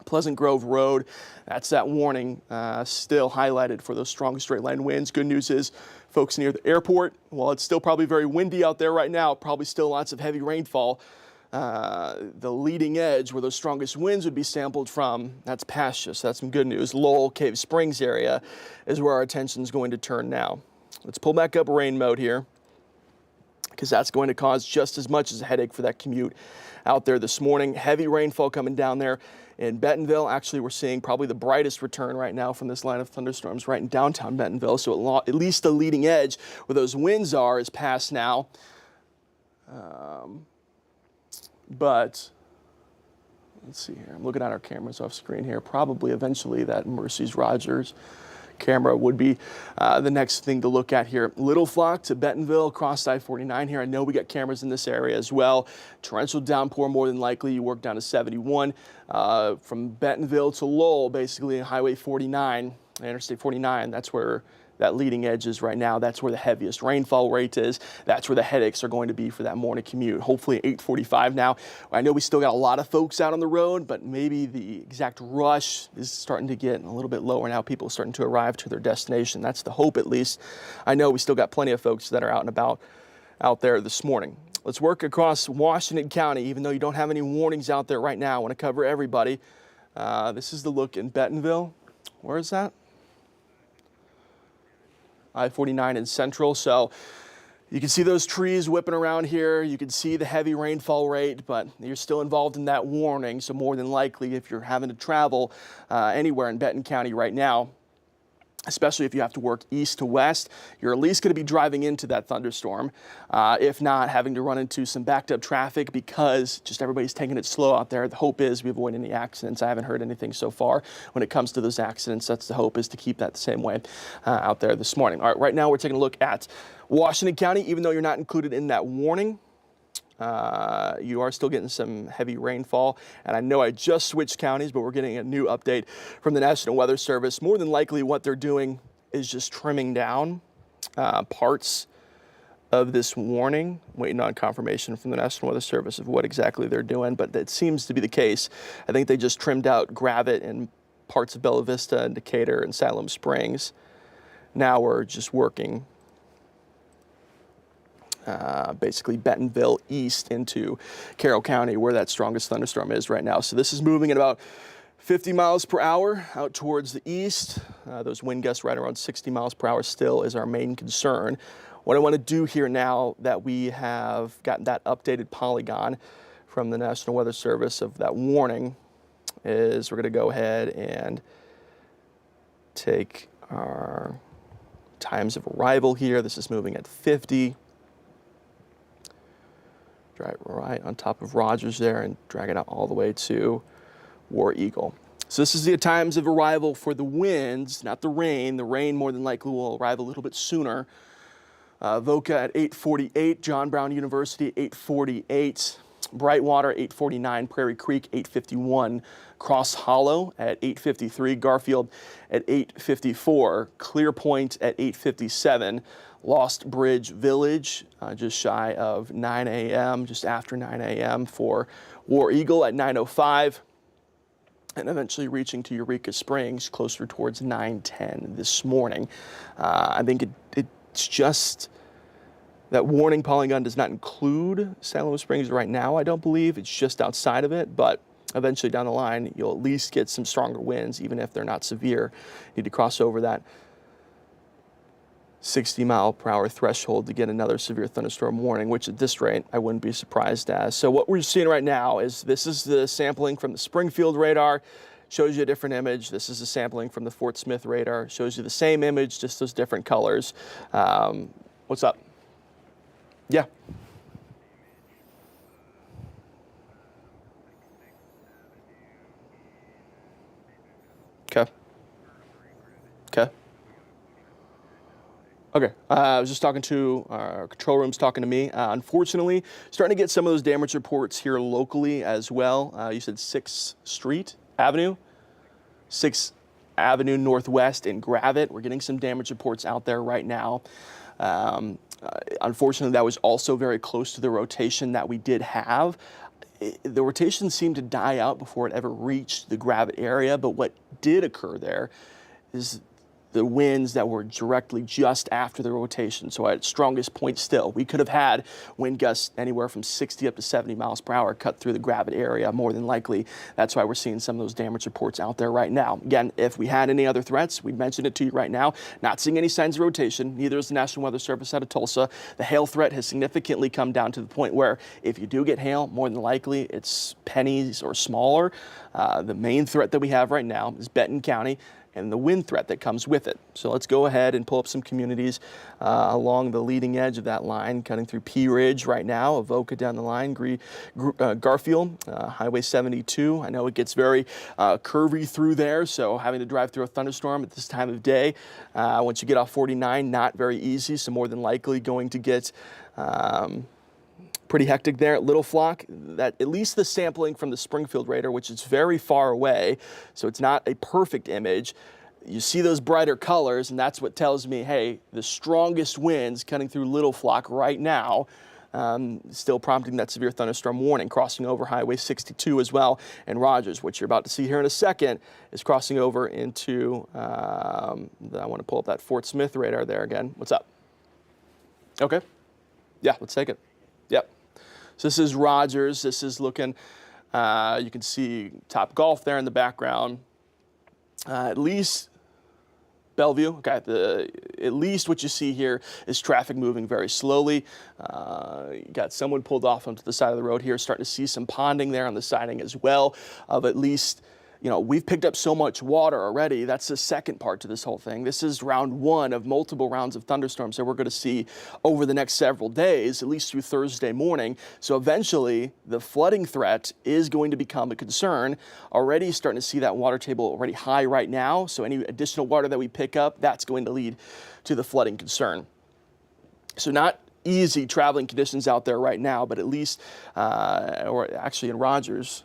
Pleasant Grove Road, that's that warning still highlighted for those strong straight line winds. Good news is folks near the airport, while it's still probably very windy out there right now, probably still lots of heavy rainfall. The leading edge where those strongest winds would be sampled from, that's past you, so that's some good news. Lowell, Cave Springs area is where our attention is going to turn now. Let's pull back up rain mode here, because that's going to cause just as much as a headache for that commute out there this morning. Heavy rainfall coming down there in Bentonville. Actually, we're seeing probably the brightest return right now from this line of thunderstorms right in downtown Bentonville. So at least the leading edge where those winds are is past now. But Let's see here. I'm looking at our cameras off screen here. Probably eventually that Mercy's Rogers camera would be the next thing to look at here. Little Flock to Bentonville across I-49 here. I know we got cameras in this area as well. Torrential downpour more than likely. You work down to 71 from Bentonville to Lowell, basically Highway 49, Interstate 49. That's where that leading edge is right now. That's where the heaviest rainfall rate is. That's where the headaches are going to be for that morning commute. Hopefully 8:45 now. I know we still got a lot of folks out on the road, but maybe the exact rush is starting to get a little bit lower now. People are starting to arrive to their destination. That's the hope, at least. I know we still got plenty of folks that are out and about out there this morning. Let's work across Washington County. Even though you don't have any warnings out there right now, I want to cover everybody. This is the look in Bentonville. Where is that? I-49 in Central. So you can see those trees whipping around here. You can see the heavy rainfall rate, but you're still involved in that warning. So more than likely, if you're having to travel anywhere in Benton County right now, especially if you have to work east to west, you're at least going to be driving into that thunderstorm. If not, having to run into some backed up traffic because just everybody's taking it slow out there. The hope is we avoid any accidents. I haven't heard anything so far when it comes to those accidents. That's the hope, is to keep that the same way out there this morning. All right, right now we're taking a look at Washington County. Even though you're not included in that warning, you are still getting some heavy rainfall. And I know I just switched counties, but we're getting a new update from the National Weather Service. More than likely what they're doing is just trimming down parts of this warning, waiting on confirmation from the National Weather Service of what exactly they're doing, but that seems to be the case. I think they just trimmed out Gravette and parts of Bella Vista and Decatur and Salem Springs. Now we're just working basically Bentonville east into Carroll County, where that strongest thunderstorm is right now. So this is moving at about 50 miles per hour out towards the east. Those wind gusts right around 60 miles per hour still is our main concern. What I want to do here now that we have gotten that updated polygon from the National Weather Service of that warning is we're going to go ahead and take our times of arrival here. This is moving at 50. Drive right on top of Rogers there and drag it out all the way to War Eagle. So this is the times of arrival for the winds, not the rain. The rain more than likely will arrive a little bit sooner. Voca at 8:48, John Brown University 8:48, Brightwater 8:49, Prairie Creek 8:51, Cross Hollow at 8:53, Garfield at 8:54, Clear Point at 8:57, Lost Bridge Village just shy of 9 a.m., just after 9 a.m. for War Eagle at 9:05, and eventually reaching to Eureka Springs closer towards 9:10 this morning. I think it's just that warning polygon does not include Salem Springs right now, I don't believe. It's just outside of it, but eventually down the line, you'll at least get some stronger winds, even if they're not severe. You need to cross over that 60 mile per hour threshold to get another severe thunderstorm warning, which at this rate, I wouldn't be surprised as. So what we're seeing right now is this is the sampling from the Springfield radar. Shows you a different image. This is a sampling from the Fort Smith radar. Shows you the same image, just those different colors. What's up? Yeah. Okay. Okay. Okay, I was just talking to our control room's talking to me. Unfortunately, starting to get some of those damage reports here locally as well. You said 6th Street Avenue, 6th Avenue Northwest in Gravette. We're getting some damage reports out there right now. Unfortunately, that was also very close to the rotation that we did have. The rotation seemed to die out before it ever reached the Gravette area, but what did occur there is the winds that were directly just after the rotation. So at its strongest point still, we could have had wind gusts anywhere from 60 up to 70 miles per hour cut through the Gravette area, more than likely. That's why we're seeing some of those damage reports out there right now. Again, if we had any other threats, we'd mention it to you right now. Not seeing any signs of rotation. Neither is the National Weather Service out of Tulsa. The hail threat has significantly come down to the point where if you do get hail, more than likely it's pennies or smaller. The main threat that we have right now is Benton County. and the wind threat that comes with it. So let's go ahead and pull up some communities along the leading edge of that line, cutting through Pea Ridge right now, Avoca down the line, Garfield, Highway 72. I know it gets very curvy through there, so having to drive through a thunderstorm at this time of day, once you get off 49, not very easy, so more than likely going to get pretty hectic there at Little Flock. That at least the sampling from the Springfield radar, which is very far away, so it's not a perfect image. You see those brighter colors, and that's what tells me, hey, the strongest winds cutting through Little Flock right now, still prompting that severe thunderstorm warning, crossing over Highway 62 as well. And Rogers, which you're about to see here in a second, is crossing over into, I want to pull up that Fort Smith radar there again. What's up? Okay. Yeah, let's take it. Yep. So this is Rogers. This is looking, you can see Top Golf there in the background. At least Bellevue, okay, at least what you see here is traffic moving very slowly. You got someone pulled off onto the side of the road here, starting to see some ponding there on the siding as well of at least, you know, we've picked up so much water already. That's the second part to this whole thing. This is round one of multiple rounds of thunderstorms that we're going to see over the next several days, at least through Thursday morning. So eventually the flooding threat is going to become a concern. Already starting to see that water table already high right now. So any additional water that we pick up, that's going to lead to the flooding concern. So not easy traveling conditions out there right now, but at least, or actually in Rogers,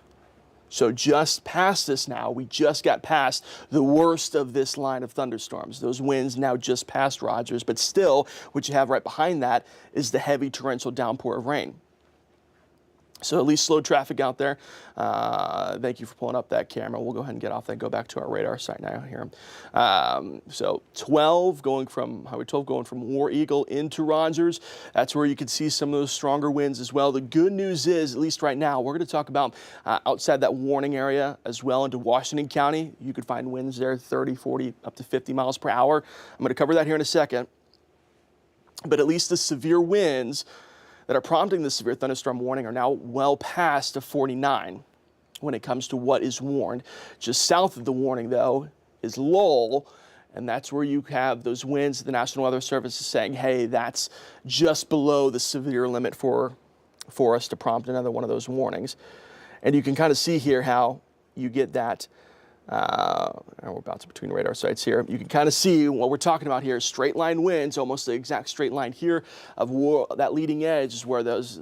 so just past this now, we just got past the worst of this line of thunderstorms. Those winds now just past Rogers, but still what you have right behind that is the heavy torrential downpour of rain. So at least slow traffic out there. Thank you for pulling up that camera. We'll go ahead and get off that, go back to our radar site now here. So 12 going from Highway 12 going from War Eagle into Rogers. That's where you can see some of those stronger winds as well. The good news is, at least right now, we're going to talk about outside that warning area as well into Washington County. You could find winds there 30, 40, up to 50 miles per hour. I'm going to cover that here in a second. But at least the severe winds that are prompting the severe thunderstorm warning are now well past the 49 when it comes to what is warned. Just south of the warning, though, is Lowell, and that's where you have those winds. The National Weather Service is saying, hey, that's just below the severe limit for us to prompt another one of those warnings. And you can kind of see here how you get that. We're bouncing between radar sites here. You can kind of see what we're talking about here. Straight line winds, almost the exact straight line here of that leading edge is where those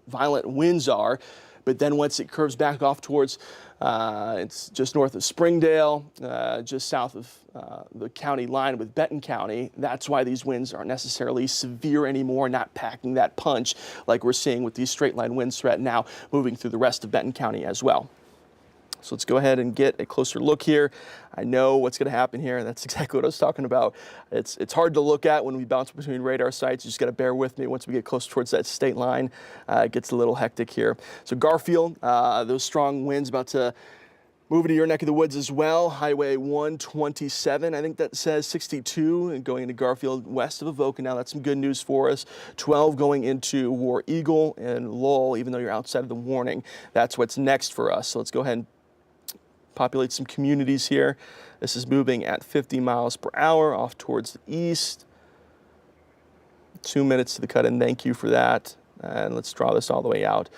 violent winds are. But then once it curves back off towards, it's just north of Springdale, just south of the county line with Benton County. That's why these winds aren't necessarily severe anymore, not packing that punch like we're seeing with these straight line winds threat now moving through the rest of Benton County as well. So let's go ahead and get a closer look here. I know what's going to happen here, and that's exactly what I was talking about. It's hard to look at when we bounce between radar sites. You just got to bear with me. Once we get close towards that state line, it gets a little hectic here. So Garfield, those strong winds about to move into your neck of the woods as well. Highway 127, I think that says 62, and going into Garfield west of Avoca. Now that's some good news for us. 12 going into War Eagle and Lowell, even though you're outside of the warning. That's what's next for us. So let's go ahead and populate some communities here. This is moving at 50 miles per hour off towards the east. 2 minutes to the cut-in. Thank you for that. And let's draw this all the way out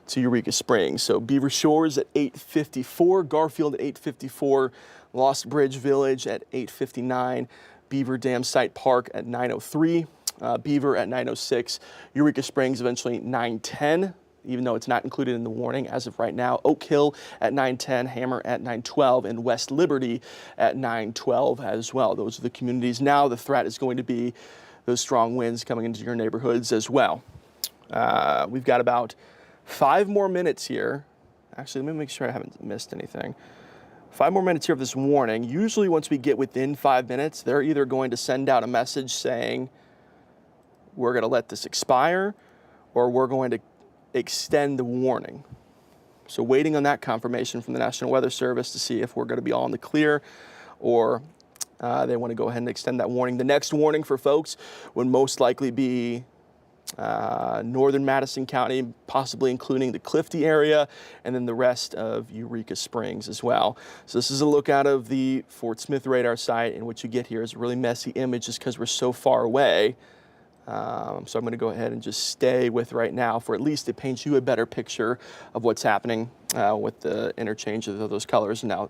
to Eureka Springs. So Beaver Shores at 8:54, Garfield at 8:54, Lost Bridge Village at 8:59, Beaver Dam Site Park at 9:03, Beaver at 9:06, Eureka Springs eventually 9:10. Even though it's not included in the warning as of right now. Oak Hill at 9:10, Hammer at 9:12, and West Liberty at 9:12 as well. Those are the communities. Now the threat is going to be those strong winds coming into your neighborhoods as well. We've got about 5 more minutes here. Actually, let me make sure I haven't missed anything. 5 more minutes here of this warning. Usually once we get within 5 minutes, they're either going to send out a message saying, we're going to let this expire, or we're going to extend the warning. So waiting on that confirmation from the National Weather Service to see if we're going to be all in the clear, or they want to go ahead and extend that warning. The next warning for folks would most likely be northern Madison County, possibly including the Clifty area, and then the rest of Eureka Springs as well. So this is a look out of the Fort Smith radar site, and what you get here is a really messy image just because we're so far away. So I'm going to go ahead and just stay with right now, for at least it paints you a better picture of what's happening with the interchange of those colors. Now,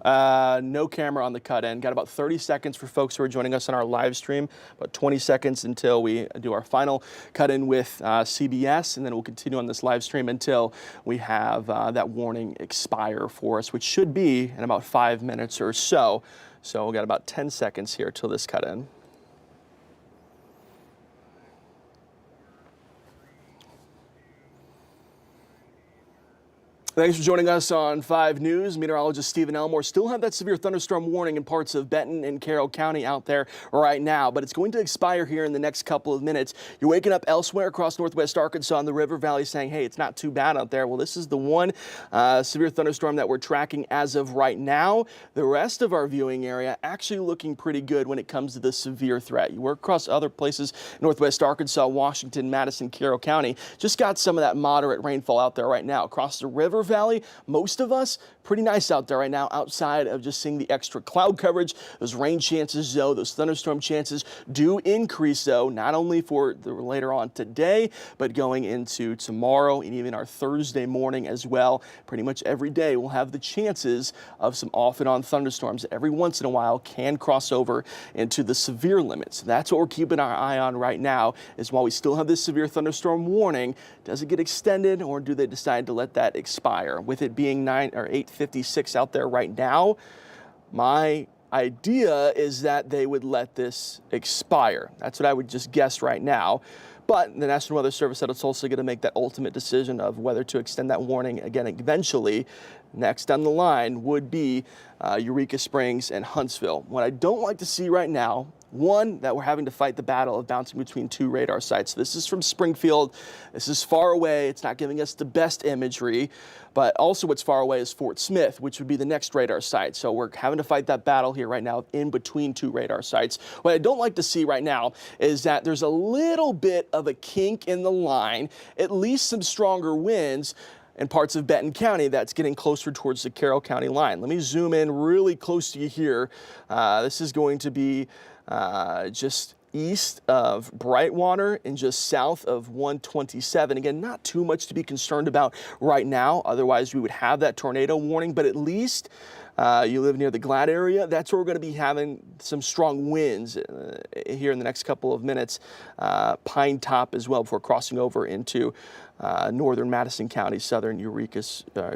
no camera on the cut end. Got about 30 seconds for folks who are joining us on our live stream, about 20 seconds until we do our final cut in with CBS, and then we'll continue on this live stream until we have that warning expire for us, which should be in about 5 minutes or so. So we've got about 10 seconds here till this cut in. Thanks for joining us on 5 News. Meteorologist Stephen Elmore. Still have that severe thunderstorm warning in parts of Benton and Carroll County out there right now, but it's going to expire here in the next couple of minutes. You're waking up elsewhere across northwest Arkansas and the River Valley saying, hey, it's not too bad out there. Well, this is the one severe thunderstorm that we're tracking as of right now. The rest of our viewing area actually looking pretty good when it comes to the severe threat. You work across other places, northwest Arkansas, Washington, Madison, Carroll County. Just got some of that moderate rainfall out there right now. Across the River Valley, most of us, pretty nice out there right now, outside of just seeing the extra cloud coverage. Those rain chances, though, those thunderstorm chances do increase, though, not only for the later on today, but going into tomorrow and even our Thursday morning as well. Pretty much every day we'll have the chances of some off and on thunderstorms. Every once in a while can cross over into the severe limits. That's what we're keeping our eye on right now, is while we still have this severe thunderstorm warning, does it get extended, or do they decide to let that expire? With it being 8:56 out there right now, my idea is that they would let this expire. That's what I would just guess right now. But the National Weather Service said it's also going to make that ultimate decision of whether to extend that warning again eventually. Next down the line would be Eureka Springs and Huntsville. What I don't like to see right now, one, that we're having to fight the battle of bouncing between 2 radar sites. This is from Springfield. This is far away. It's not giving us the best imagery, but also what's far away is Fort Smith, which would be the next radar site. So we're having to fight that battle here right now in between 2 radar sites. What I don't like to see right now is that there's a little bit of a kink in the line, at least some stronger winds in parts of Benton County that's getting closer towards the Carroll County line. Let me zoom in really close to you here. This is going to be just east of Brightwater and just south of 127. Again, not too much to be concerned about right now. Otherwise, we would have that tornado warning, but at least you live near the Glad area. That's where we're going to be having some strong winds here in the next couple of minutes. Pine Top as well before crossing over into northern Madison County, southern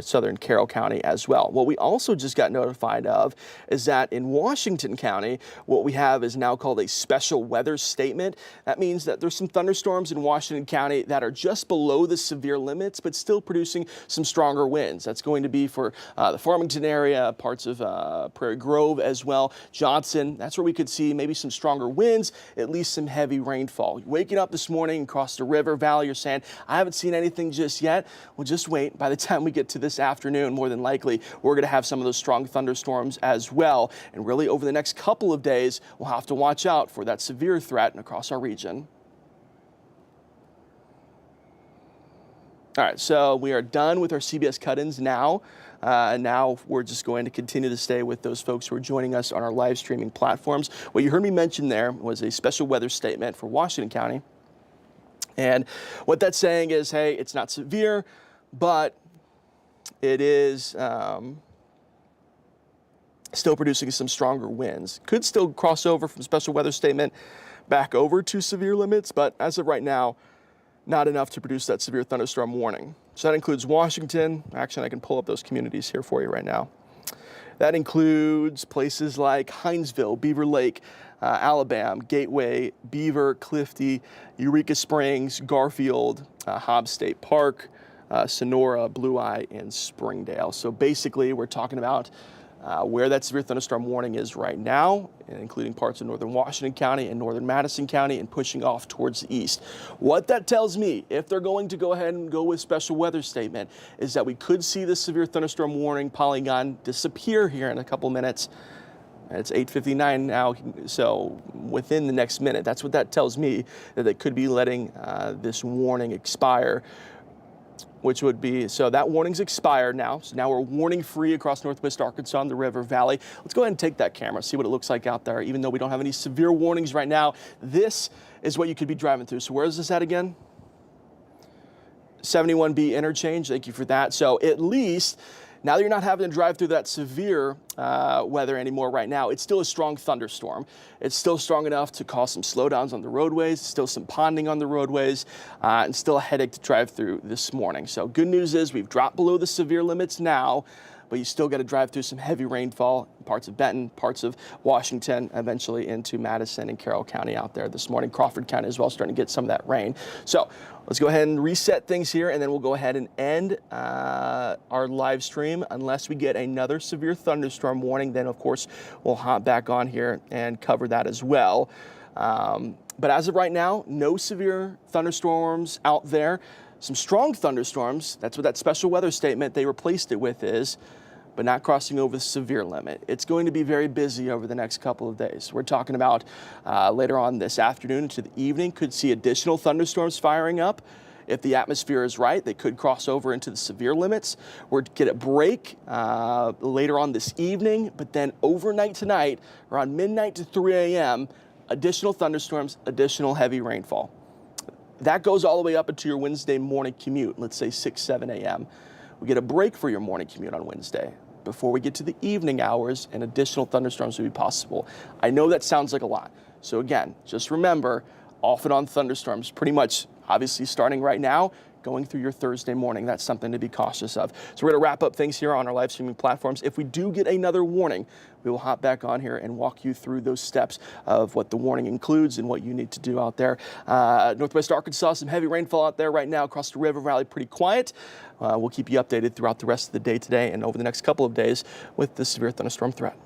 southern Carroll County as well. What we also just got notified of is that in Washington County, what we have is now called a special weather statement. That means that there's some thunderstorms in Washington County that are just below the severe limits, but still producing some stronger winds. That's going to be for the Farmington area, parts of Prairie Grove as well. Johnson, that's where we could see maybe some stronger winds, at least some heavy rainfall. You're waking up this morning across the River Valley, you're saying, I haven't seen anything just yet. Well, just wait. By the time we get to this afternoon, more than likely, we're going to have some of those strong thunderstorms as well. And really over the next couple of days, we'll have to watch out for that severe threat across our region. All right, so we are done with our CBS cut-ins now. Now we're just going to continue to stay with those folks who are joining us on our live streaming platforms. What you heard me mention there was a special weather statement for Washington County. And what that's saying is, hey, it's not severe, but it is still producing some stronger winds. Could still cross over from special weather statement back over to severe limits, but as of right now, not enough to produce that severe thunderstorm warning. So that includes Washington. Actually, I can pull up those communities here for you right now. That includes places like Hinesville, Beaver Lake, Alabama, Gateway, Beaver, Clifty, Eureka Springs, Garfield, Hobbs State Park, Sonora, Blue Eye, and Springdale. So basically, we're talking about where that severe thunderstorm warning is right now, including parts of northern Washington County and northern Madison County, and pushing off towards the east. What that tells me, if they're going to go ahead and go with special weather statement, is that we could see the severe thunderstorm warning polygon disappear here in a couple minutes. It's 8:59 now, so within the next minute. That's what that tells me, that they could be letting this warning expire, which would be, so that warning's expired now. So now we're warning free across northwest Arkansas and the River Valley. Let's go ahead and take that camera, see what it looks like out there. Even though we don't have any severe warnings right now, this is what you could be driving through. So where is this at again? 71B interchange, thank you for that. So at least, now that you're not having to drive through that severe weather anymore right now, it's still a strong thunderstorm. It's still strong enough to cause some slowdowns on the roadways, still some ponding on the roadways, and still a headache to drive through this morning. So good news is we've dropped below the severe limits now, but you still got to drive through some heavy rainfall in parts of Benton, parts of Washington, eventually into Madison and Carroll County out there this morning. Crawford County as well, starting to get some of that rain. So let's go ahead and reset things here, and then we'll go ahead and end our live stream unless we get another severe thunderstorm warning. Then, of course, we'll hop back on here and cover that as well. But as of right now, no severe thunderstorms out there. Some strong thunderstorms, that's what that special weather statement they replaced it with is, but not crossing over the severe limit. It's going to be very busy over the next couple of days. We're talking about later on this afternoon into the evening, could see additional thunderstorms firing up. If the atmosphere is right, they could cross over into the severe limits. We're to get a break later on this evening, but then overnight tonight, around midnight to 3 a.m., additional thunderstorms, additional heavy rainfall. That goes all the way up into your Wednesday morning commute, let's say 6, 7 a.m. We get a break for your morning commute on Wednesday before we get to the evening hours, and additional thunderstorms will be possible. I know that sounds like a lot. So again, just remember, off and on thunderstorms pretty much obviously starting right now, going through your Thursday morning. That's something to be cautious of. So we're going to wrap up things here on our live streaming platforms. If we do get another warning, we will hop back on here and walk you through those steps of what the warning includes and what you need to do out there. Northwest Arkansas, some heavy rainfall out there right now across the River Valley, pretty quiet. We'll keep you updated throughout the rest of the day today and over the next couple of days with the severe thunderstorm threat.